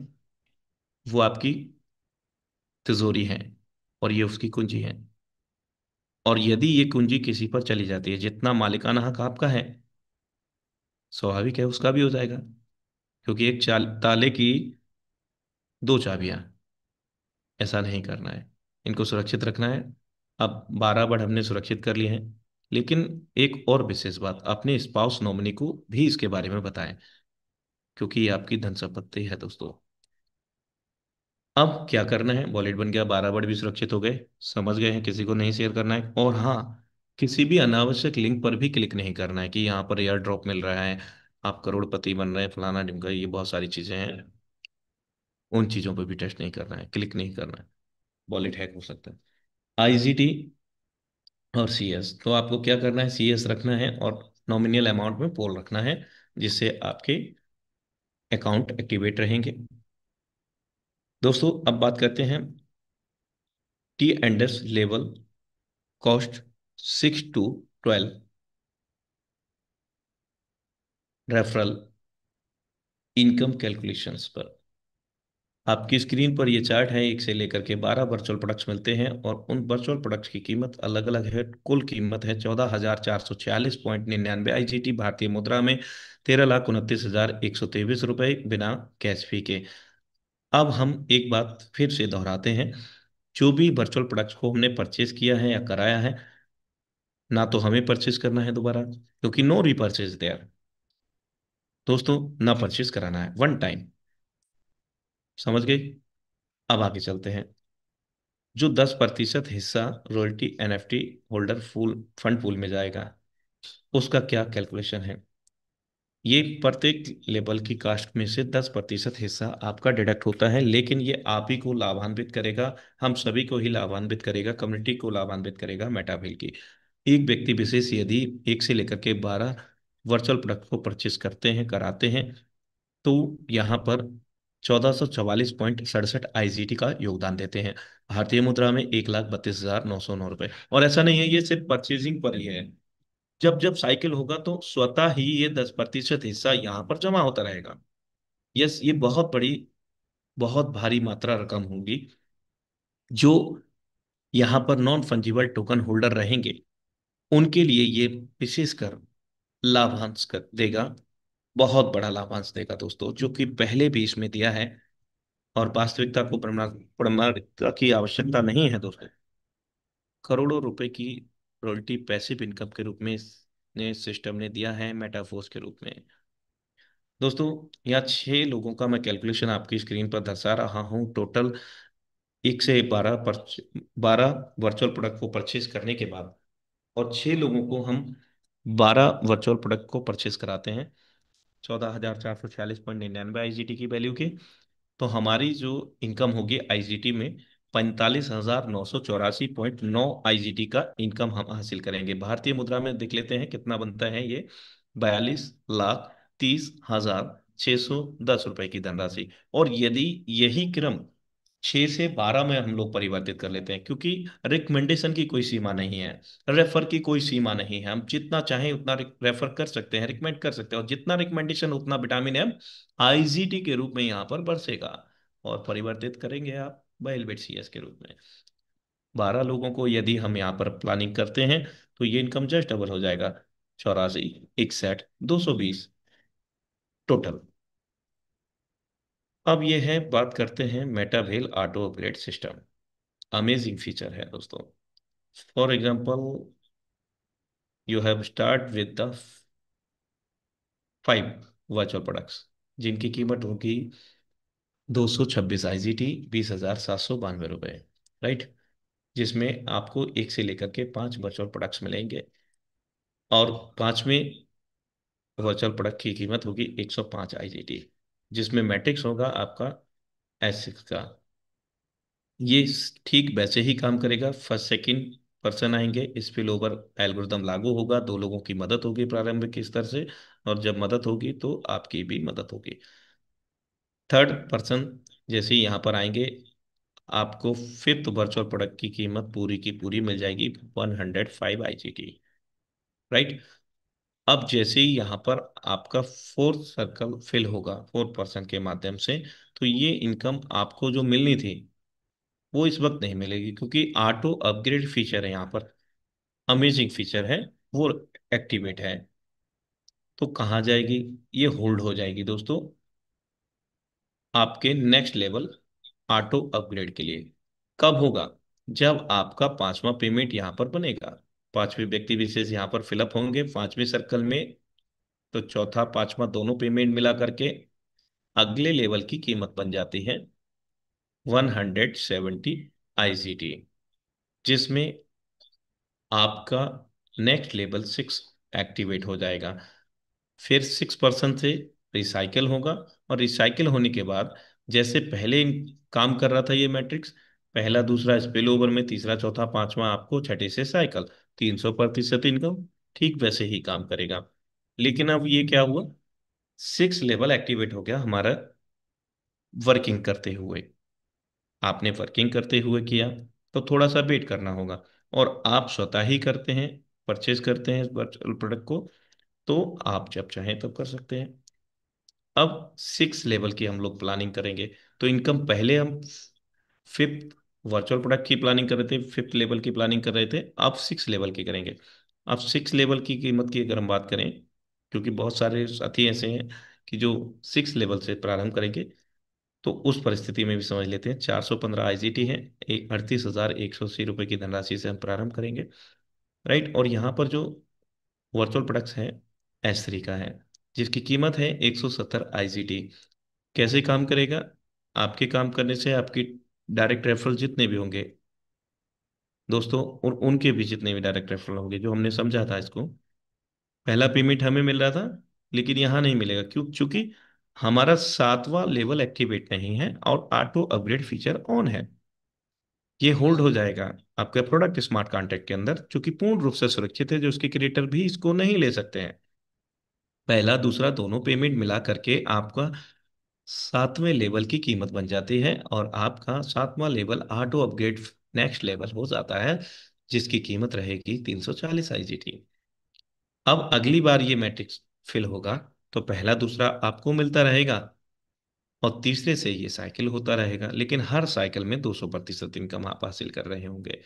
वो आपकी तिजोरी है, और ये उसकी कुंजी है। और यदि ये कुंजी किसी पर चली जाती है, जितना मालिकाना हक आपका है, स्वाभाविक है उसका भी हो जाएगा। क्योंकि एक ताले की 2 चाबियां, ऐसा नहीं करना है, इनको सुरक्षित रखना है। अब 12 वर्ड हमने सुरक्षित कर लिए हैं, लेकिन एक और विशेष बात, अपने स्पाउस नॉमिनी को भी इसके बारे में बताएं, क्योंकि ये आपकी धन संपत्ति है दोस्तों। अब क्या करना है, वॉलेट बन गया, 12 वर्ड भी सुरक्षित हो गए, समझ गए हैं किसी को नहीं शेयर करना है। और हाँ, किसी भी अनावश्यक लिंक पर भी क्लिक नहीं करना है कि यहाँ पर एयर ड्रॉप मिल रहा है, आप करोड़पति बन रहे हैं, फलाना ढिमका, ये बहुत सारी चीजें हैं। उन चीजों पर भी टेस्ट नहीं करना है, क्लिक नहीं करना है, वॉलेट हैक हो सकता है। IGT और CS, तो आपको क्या करना है, CS रखना है और नॉमिनल अमाउंट में पोल रखना है, जिससे आपके अकाउंट एक्टिवेट रहेंगे। दोस्तों अब बात करते हैं T&S level cost 6 to 12। Referral income calculations पर। आपकी स्क्रीन पर ये चार्ट है, एक से लेकर के 12 वर्चुअल प्रोडक्ट्स मिलते हैं और उन वर्चुअल प्रोडक्ट्स की कीमत अलग अलग है। कुल कीमत है 14,446.99 IGT भारतीय मुद्रा में, 13,29,123 रुपये बिना कैश फी के। अब हम एक बात फिर से दोहराते हैं, जो भी वर्चुअल प्रोडक्ट्स को हमने परचेज किया है या कराया है, ना तो हमें परचेज करना है दोबारा, क्योंकि नो रीपर्चेज देयर दोस्तों, ना परचेज कराना है, वन टाइम। समझ गए? अब आगे चलते हैं। जो 10% हिस्सा रॉयल्टी NFT होल्डर फूल फंड पूल में जाएगा, उसका क्या कैलकुलेशन है? ये प्रत्येक लेवल की कास्ट में से 10% हिस्सा आपका डिडक्ट होता है, लेकिन ये आप ही को लाभान्वित करेगा, हम सभी को ही लाभान्वित करेगा, कम्युनिटी को लाभान्वित करेगा मेटावेल की। एक व्यक्ति विशेष यदि 1 से लेकर के 12 वर्चुअल प्रोडक्ट को परचेस करते हैं, कराते हैं, तो यहाँ पर 1444.67 IGT का योगदान देते हैं, भारतीय मुद्रा में 1,32,909 रुपए। और ऐसा नहीं है ये सिर्फ परचेजिंग पर ही है, जब जब साइकिल होगा तो स्वतः ही ये 10% हिस्सा यहाँ पर जमा होता रहेगा। यस, ये बहुत बड़ी, बहुत भारी मात्रा रकम होगी, जो यहाँ पर नॉन फंजिबल टोकन होल्डर रहेंगे उनके लिए ये विशेषकर लाभांश कर देगा, बहुत बड़ा लाभांश देगा दोस्तों, जो कि पहले भी इसमें दिया है। और वास्तविकता को प्रमाणिकता की आवश्यकता नहीं है दोस्तों। करोड़ों रुपए की रॉयल्टी पैसिव इनकम के रूप में ने सिस्टम ने दिया है मेटाफोर्स के रूप में। दोस्तों, यहाँ 6 लोगों का मैं कैलकुलेशन आपकी स्क्रीन पर दर्शा रहा हूँ। टोटल 1 से 12 वर्चुअल प्रोडक्ट को परचेज करने के बाद, और 6 लोगों को हम 12 वर्चुअल प्रोडक्ट को परचेज कराते हैं 14,446.99 IGT की वैल्यू के, तो हमारी जो इनकम होगी IGT में 45,984.9 IGT का इनकम हम हासिल करेंगे। भारतीय मुद्रा में देख लेते हैं कितना बनता है ये, 42,30,610 रुपए की धनराशि। और यदि यही क्रम 6 से 12 में हम लोग परिवर्तित कर लेते हैं, क्योंकि रिकमेंडेशन की कोई सीमा नहीं है, रेफर की कोई सीमा नहीं है, हम जितना चाहें उतना रेफर कर सकते हैं, रिकमेंड कर सकते हैं, और जितना रिकमेंडेशन उतना विटामिन एम IGT के रूप में यहाँ पर बरसेगा। और परिवर्तित करेंगे आप बाइलबेट CS के रूप में। 12 लोगों को यदि हम यहाँ पर प्लानिंग करते हैं, तो ये इनकम जस्ट डबल हो जाएगा, 84, 61, 220 टोटल। अब ये है, बात करते हैं Metawhale auto upgrade system. Amazing feature है दोस्तों। For example, you have start with the 5 virtual products जिनकी कीमत होगी 226 IGT, 20,792 रुपये, राइट? जिसमें आपको 1 से लेकर के 5 वर्चुअल प्रोडक्ट्स मिलेंगे, और पांचवें वर्चुअल प्रोडक्ट की कीमत होगी 105 IGT, जिसमें मैट्रिक्स होगा आपका S6 का। ये ठीक वैसे ही काम करेगा, फर्स्ट सेकंड पर्सन आएंगे, स्पिल ओवर एल्गोरिदम लागू होगा, 2 लोगों की मदद होगी प्रारंभिक स्तर से, और जब मदद होगी तो आपकी भी मदद होगी। थर्ड पर्सन जैसे ही यहाँ पर आएंगे, आपको फिफ्थ वर्चुअल प्रोडक्ट की कीमत पूरी की पूरी मिल जाएगी, 105 IGT, राइट? अब जैसे ही यहाँ पर आपका फोर्थ सर्कल फिल होगा, फोर्थ पर्सन के माध्यम से, तो ये इनकम आपको जो मिलनी थी वो इस वक्त नहीं मिलेगी, क्योंकि ऑटो अपग्रेड फीचर है यहाँ पर, अमेजिंग फीचर है, वो एक्टिवेट है। तो कहाँ जाएगी? ये होल्ड हो जाएगी दोस्तों, आपके नेक्स्ट लेवल ऑटो अपग्रेड के लिए। कब होगा? जब आपका 5वां पेमेंट यहाँ पर बनेगा, 5वें व्यक्ति विशेष यहाँ पर फिलअप होंगे 5वें सर्कल में, तो चौथा 5वां दोनों पेमेंट मिला करके अगले लेवल की कीमत बन जाती है 170 IGT, जिसमें आपका नेक्स्ट लेवल 6 एक्टिवेट हो जाएगा। फिर 6% से रिसाइकल होगा, और रिसाइकल होने के बाद जैसे पहले काम कर रहा था ये मैट्रिक्स, पहला दूसरा स्पिल ओवर में, तीसरा चौथा पांचवा आपको छठे से साइकिल, 300% इनकम, ठीक वैसे ही काम करेगा। लेकिन अब ये क्या हुआ, 6 लेवल एक्टिवेट हो गया हमारा वर्किंग करते हुए। आपने वर्किंग करते हुए किया तो थोड़ा सा वेट करना होगा, और आप स्वतः ही करते हैं, परचेज करते हैं इस प्रोडक्ट को, तो आप जब चाहें तब कर सकते हैं। अब 6 लेवल की हम लोग प्लानिंग करेंगे। तो इनकम पहले हम फिफ्थ वर्चुअल प्रोडक्ट की प्लानिंग कर रहे थे, 5th लेवल की प्लानिंग कर रहे थे, अब 6 लेवल की करेंगे। अब 6 लेवल की कीमत की अगर हम बात करें, क्योंकि बहुत सारे साथी ऐसे हैं कि जो 6 लेवल से प्रारंभ करेंगे, तो उस परिस्थिति में भी समझ लेते हैं। 415 IGT है, 38,180 रुपये की धनराशि से हम प्रारंभ करेंगे। राइट। और यहाँ पर जो वर्चुअल प्रोडक्ट्स हैं, S3 का है, जिसकी कीमत है 170 IGT। कैसे काम करेगा? आपके काम करने से आपकी डायरेक्ट रेफरल जितने भी होंगे दोस्तों, और उनके भी जितने भी डायरेक्ट रेफरल होंगे, जो हमने समझा था इसको, पहला पेमेंट हमें मिल रहा था, लेकिन यहाँ नहीं मिलेगा। क्यों? क्योंकि हमारा 7वां लेवल एक्टिवेट नहीं है और ऑटो अपग्रेड फीचर ऑन है। ये होल्ड हो जाएगा आपके प्रोडक्ट स्मार्ट कॉन्ट्रैक्ट के अंदर, जो कि पूर्ण रूप से सुरक्षित है, जो उसके क्रिएटर भी इसको नहीं ले सकते हैं। पहला दूसरा दोनों पेमेंट मिला करके आपका 7वें लेवल की कीमत बन जाती है, और आपका 7वां level auto upgrade next level हो जाता है, जिसकी कीमत रहेगी 340 IGT। अब अगली बार ये मैट्रिक्स फिल होगा, तो पहला दूसरा आपको मिलता रहेगा, और तीसरे से ये साइकिल होता रहेगा, लेकिन हर साइकिल में 200% इनकम आप हासिल कर रहे होंगे।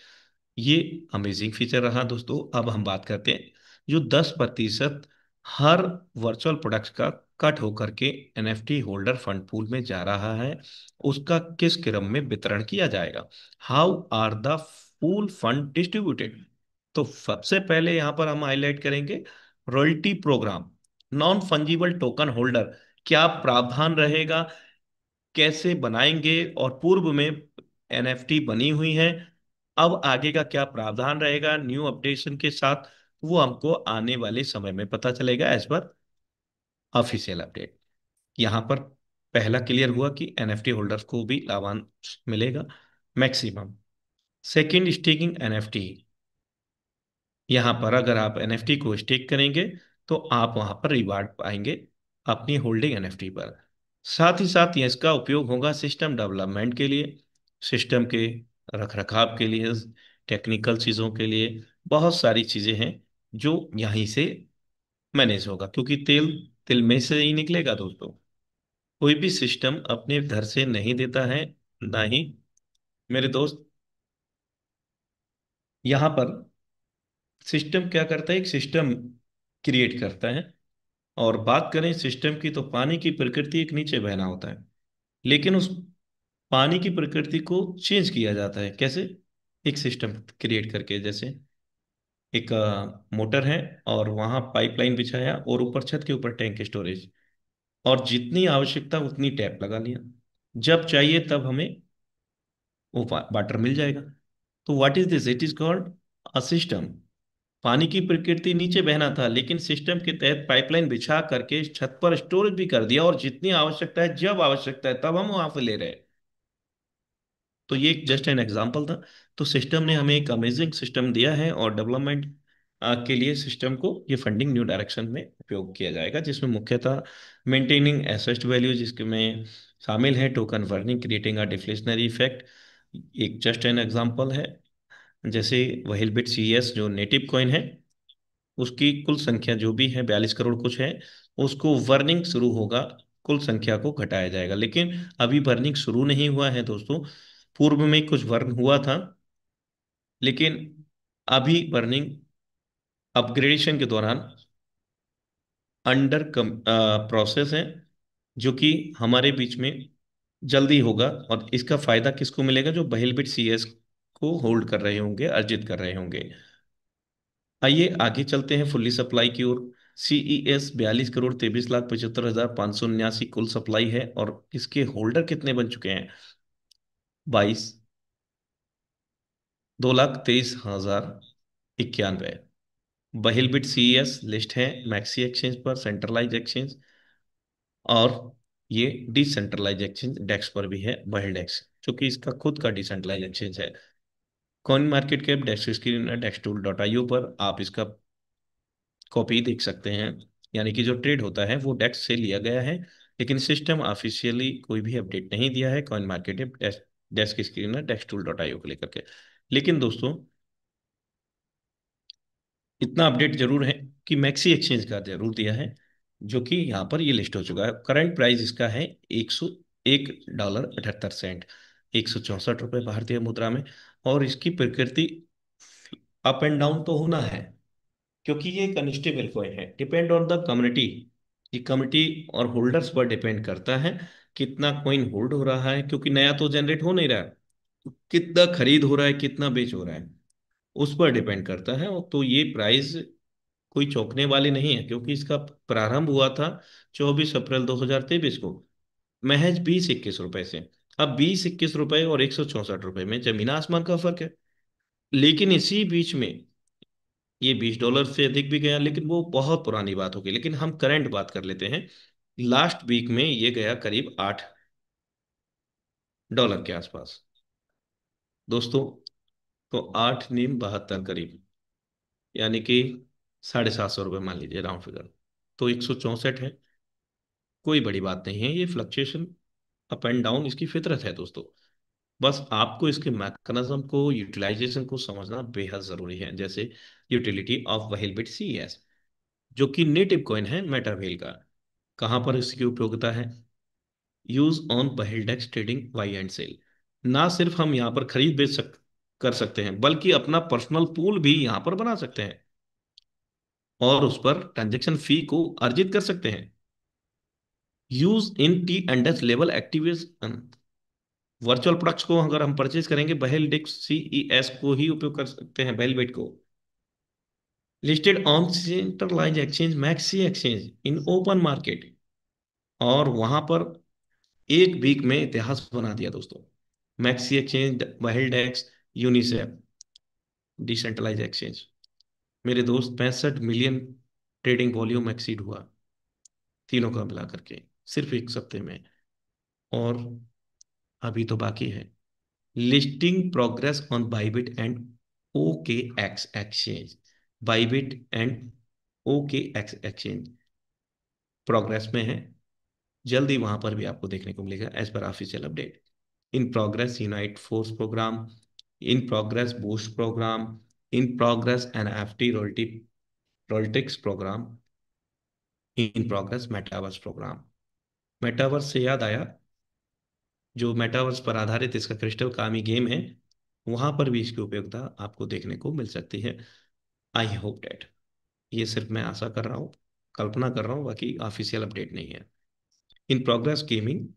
ये अमेजिंग फीचर रहा दोस्तों। अब हम बात करते हैं जो 10% हर वर्चुअल प्रोडक्ट्स का कट होकर के NFT होल्डर फंड पूल में जा रहा है, उसका किस क्रम में वितरण किया जाएगा। How are the pool fund distributed. तो सबसे पहले यहां पर हम हाईलाइट करेंगे royalty program. Non fungible token holder क्या प्रावधान रहेगा, कैसे बनाएंगे, और पूर्व में NFT बनी हुई है, अब आगे का क्या प्रावधान रहेगा न्यू अपडेशन के साथ, वो हमको आने वाले समय में पता चलेगा एज पर ऑफिशियल अपडेट। यहाँ पर पहला क्लियर हुआ कि NFT होल्डर्स को भी लाभांश मिलेगा मैक्सिमम। Second, staking NFT। यहाँ पर अगर आप NFT को स्टेक करेंगे, तो आप वहां पर रिवार्ड पाएंगे अपनी होल्डिंग NFT पर। साथ ही साथ ये इसका उपयोग होगा सिस्टम डेवलपमेंट के लिए, सिस्टम के रख रखाव के लिए, टेक्निकल चीज़ों के लिए। बहुत सारी चीज़ें हैं जो यहीं से मैनेज होगा, क्योंकि तेल तिल में से ही निकलेगा दोस्तों। कोई भी सिस्टम अपने घर से नहीं देता है, ना ही मेरे दोस्त। यहाँ पर सिस्टम क्या करता है? एक सिस्टम क्रिएट करता है। और बात करें सिस्टम की, तो पानी की प्रकृति एक नीचे बहना होता है, लेकिन उस पानी की प्रकृति को चेंज किया जाता है कैसे? एक सिस्टम क्रिएट करके, जैसे एक मोटर है, और वहां पाइपलाइन बिछाया, और ऊपर छत के ऊपर टैंक स्टोरेज, और जितनी आवश्यकता उतनी टैप लगा लिया, जब चाहिए तब हमें वो वाटर मिल जाएगा। तो what is this? It is called a system. पानी की प्रकृति नीचे बहना था, लेकिन सिस्टम के तहत पाइपलाइन बिछा करके छत पर स्टोरेज भी कर दिया, और जितनी आवश्यकता है जब आवश्यकता है तब हम वहां से ले रहे हैं। तो ये जस्ट एन एग्जांपल था। तो सिस्टम ने हमें एक अमेजिंग सिस्टम दिया है, और डेवलपमेंट के लिए सिस्टम को ये फंडिंग न्यू डायरेक्शन में उपयोग किया जाएगा, जिसमें मुख्यतः मेंटेनिंग एसेट वैल्यू, जिसके में शामिल है token burning, creating a deflationary effect. एक जस्ट एन एग्जांपल है, जैसे वहीलबिट CS जो नेटिव कॉइन है, उसकी कुल संख्या जो भी है 42 करोड़ कुछ है, उसको वर्निंग शुरू होगा, कुल संख्या को घटाया जाएगा। लेकिन अभी वर्निंग शुरू नहीं हुआ है दोस्तों। पूर्व में कुछ वर्न हुआ था, लेकिन अभी वर्निंग अपग्रेडेशन के दौरान अंडर प्रोसेस है, जो कि हमारे बीच में जल्दी होगा। और इसका फायदा किसको मिलेगा? जो बहिलबिट CS को होल्ड कर रहे होंगे, अर्जित कर रहे होंगे। आइए आगे चलते हैं फुल्ली सप्लाई की ओर। CES 42,23,75,579 कुल सप्लाई है, और इसके होल्डर कितने बन चुके हैं? 22, 2,23,091। बहिलबिट CES लिस्ट है मैक्सी एक्सचेंज पर, सेंट्रलाइज एक्सचेंज, और ये डिसेंट्रलाइज एक्सचेंज डेक्स पर भी है, बहिल डेक्स, क्योंकि इसका खुद का डिसेंट्रलाइज एक्सचेंज है। कॉइन मार्केट कैप डेक्स स्क्रीन DexTool.io पर आप इसका कॉपी देख सकते हैं। यानी कि जो ट्रेड होता है वो डेक्स से लिया गया है, लेकिन सिस्टम ऑफिशियली कोई भी अपडेट नहीं दिया है coin market desk screener DexTool.io को लेकर के। लेकिन दोस्तों, इतना अपडेट जरूर है कि मैक्सी एक्सचेंज का जरूर दिया है, जो कि यहाँ पर ये लिस्ट हो चुका है। करंट प्राइस इसका है $101.78, ₹164 भारतीय मुद्रा में। और इसकी प्रकृति अप एंड डाउन तो होना है, क्योंकि ये एक अनस्टेबल कॉइन है, डिपेंड ऑन द कम्युनिटी। ये कम्युनिटी और होल्डर्स पर डिपेंड करता है कितना कॉइन होल्ड हो रहा है, क्योंकि नया तो जनरेट हो नहीं रहा है। कितना खरीद हो रहा है, कितना बेच हो रहा है, उस पर डिपेंड करता है। और तो ये प्राइस कोई चौंकने वाली नहीं है, क्योंकि इसका प्रारंभ हुआ था 24 अप्रैल 2023 को, महज 20-21 रुपए से। अब 20-21 रुपए और ₹164 में जमीन आसमान का फर्क है। लेकिन इसी बीच में ये $20 से अधिक भी गया, लेकिन वो बहुत पुरानी बात होगी। लेकिन हम करंट बात कर लेते हैं। लास्ट वीक में ये गया करीब $8 के आसपास दोस्तों। तो 8 नीम 72 करीब, यानी कि ₹750 मान लीजिए राउंड फिगर। तो 164 है, कोई बड़ी बात नहीं है। ये फ्लक्चुएशन अप एंड डाउन इसकी फितरत है दोस्तों। बस आपको इसके मैकेनिज्म को, यूटिलाइजेशन को समझना बेहद जरूरी है। जैसे यूटिलिटी ऑफ व्हेल सीईएस, जो कि नेटिव कॉइन है मेटावेल का। कहाँ पर इसकी उपयोगिता है? Use on Whaledex trading, buy and sell. ना सिर्फ हम यहाँ पर खरीद बेच कर सकते हैं, बल्कि अपना पर्सनल पूल भी यहाँ पर बना सकते हैं और उस पर ट्रांजेक्शन फी को अर्जित कर सकते हैं। Use in T and S level activation, virtual products को अगर हम परचेज करेंगे, बहेल डेक्स सीईएस को ही उपयोग कर सकते हैं, बेलबेट को। Listed on centralise exchange maxi exchange in open market. और वहां पर एक वीक में इतिहास बना दिया दोस्तों। मैक्सी एक्सचेंज, बहेल डेक्स, यूनिसेफ, डिसेंट्रलाइज एक्सचेंज। मेरे दोस्त 65 मिलियन ट्रेडिंग वॉल्यूम एक्सीड हुआ, तीनों का मिला करके, सिर्फ एक हफ्ते में। और अभी तो बाकी है। Listing progress on Bybit and okay x exchange. Bybit and okay x exchange progress में है, जल्दी वहां पर भी आपको देखने को मिलेगा as per official update. In progress unite force programme, in progress boost programme, in progress NFT royalty royaltix programme, in progress metaverse programme. Metaverse से याद आया, जो मेटावर्स पर आधारित इसका क्रिस्टल कामी गेम है, वहां पर भी इसकी उपयोगिता आपको देखने को मिल सकती है। आई होप डेट, ये सिर्फ मैं आशा कर रहा हूँ, कल्पना कर रहा हूँ, बाकी ऑफिशियल अपडेट नहीं है। In progress gaming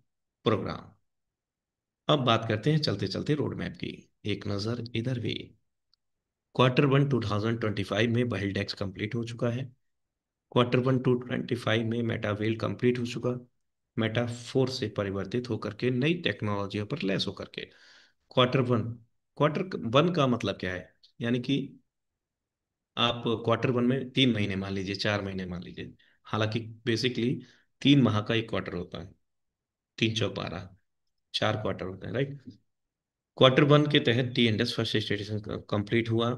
program. अब बात करते हैं चलते चलते रोड मैप की। एक नज़र इधर भी। Q1 2025 में बहिल डेक्स कंप्लीट हो चुका है। Q1 2025 में मेटावेल कंप्लीट हो चुका, मेटा 4 से परिवर्तित होकर के नई टेक्नोलॉजियों पर लैस होकर के। Q1, Q1 का मतलब क्या है? यानी कि आप Q1 में 3 महीने मान लीजिए, 4 महीने मान लीजिए। हालांकि बेसिकली 3 माह का एक क्वार्टर होता है, 3 चौ 12, 4 क्वार्टर होते हैं, राइट। Q1 के तहत T Indus first station complete हुआ।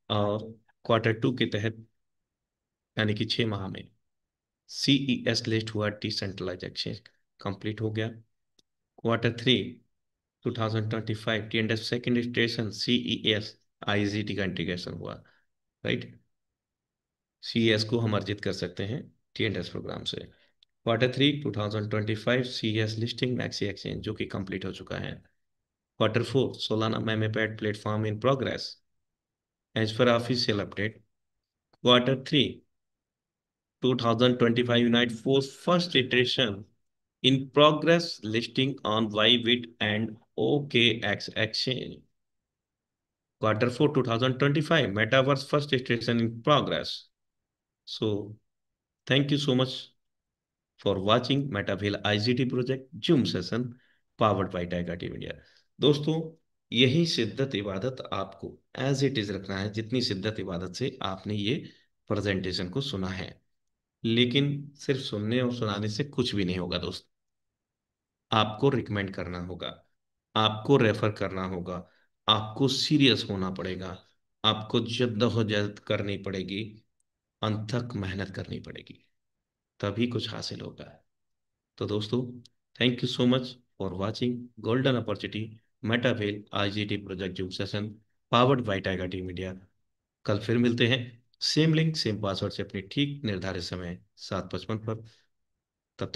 और Q2 के तहत, यानी कि 6 माह में, सीईएस लिस्ट हुआ, डिसेंट्रलाइज एक्सचेंज कंप्लीट हो गया। Q3 2025 T Indus second station CES IGT का इंटीग्रेशन हुआ, राइट। सीईएस को हम अर्जित कर सकते हैं टी इंडस प्रोग्राम से। Q3 2025 CES listing maxi exchange, जो कि कंप्लीट हो चुका है। Q4 Solana memepad platform in progress as per official update. Q3 2025 unite force first iteration in progress listing on Bybit and OKX exchange. Q4 2025 Metaverse first iteration in progress. So thank you so much for watching MetaVille IGT project Zoom session powered by Tiger Team India. दोस्तों, यही शिद्दत इबादत आपको एज इट इज रखना है, जितनी शिद्दत इबादत से आपने ये प्रेजेंटेशन को सुना है। लेकिन सिर्फ सुनने और सुनाने से कुछ भी नहीं होगा दोस्त। आपको रिकमेंड करना होगा, आपको रेफर करना होगा, आपको सीरियस होना पड़ेगा, आपको जद्दोजहद करनी पड़ेगी, अनथक मेहनत करनी पड़ेगी, तभी कुछ हासिल होगा। तो दोस्तों, thank you so much for watching golden opportunity Metawhale IGT project Zoom session powered by Tiger Team India. कल फिर मिलते हैं सेम लिंक सेम पासवर्ड से अपनी ठीक निर्धारित समय 7:55 पर। तब तक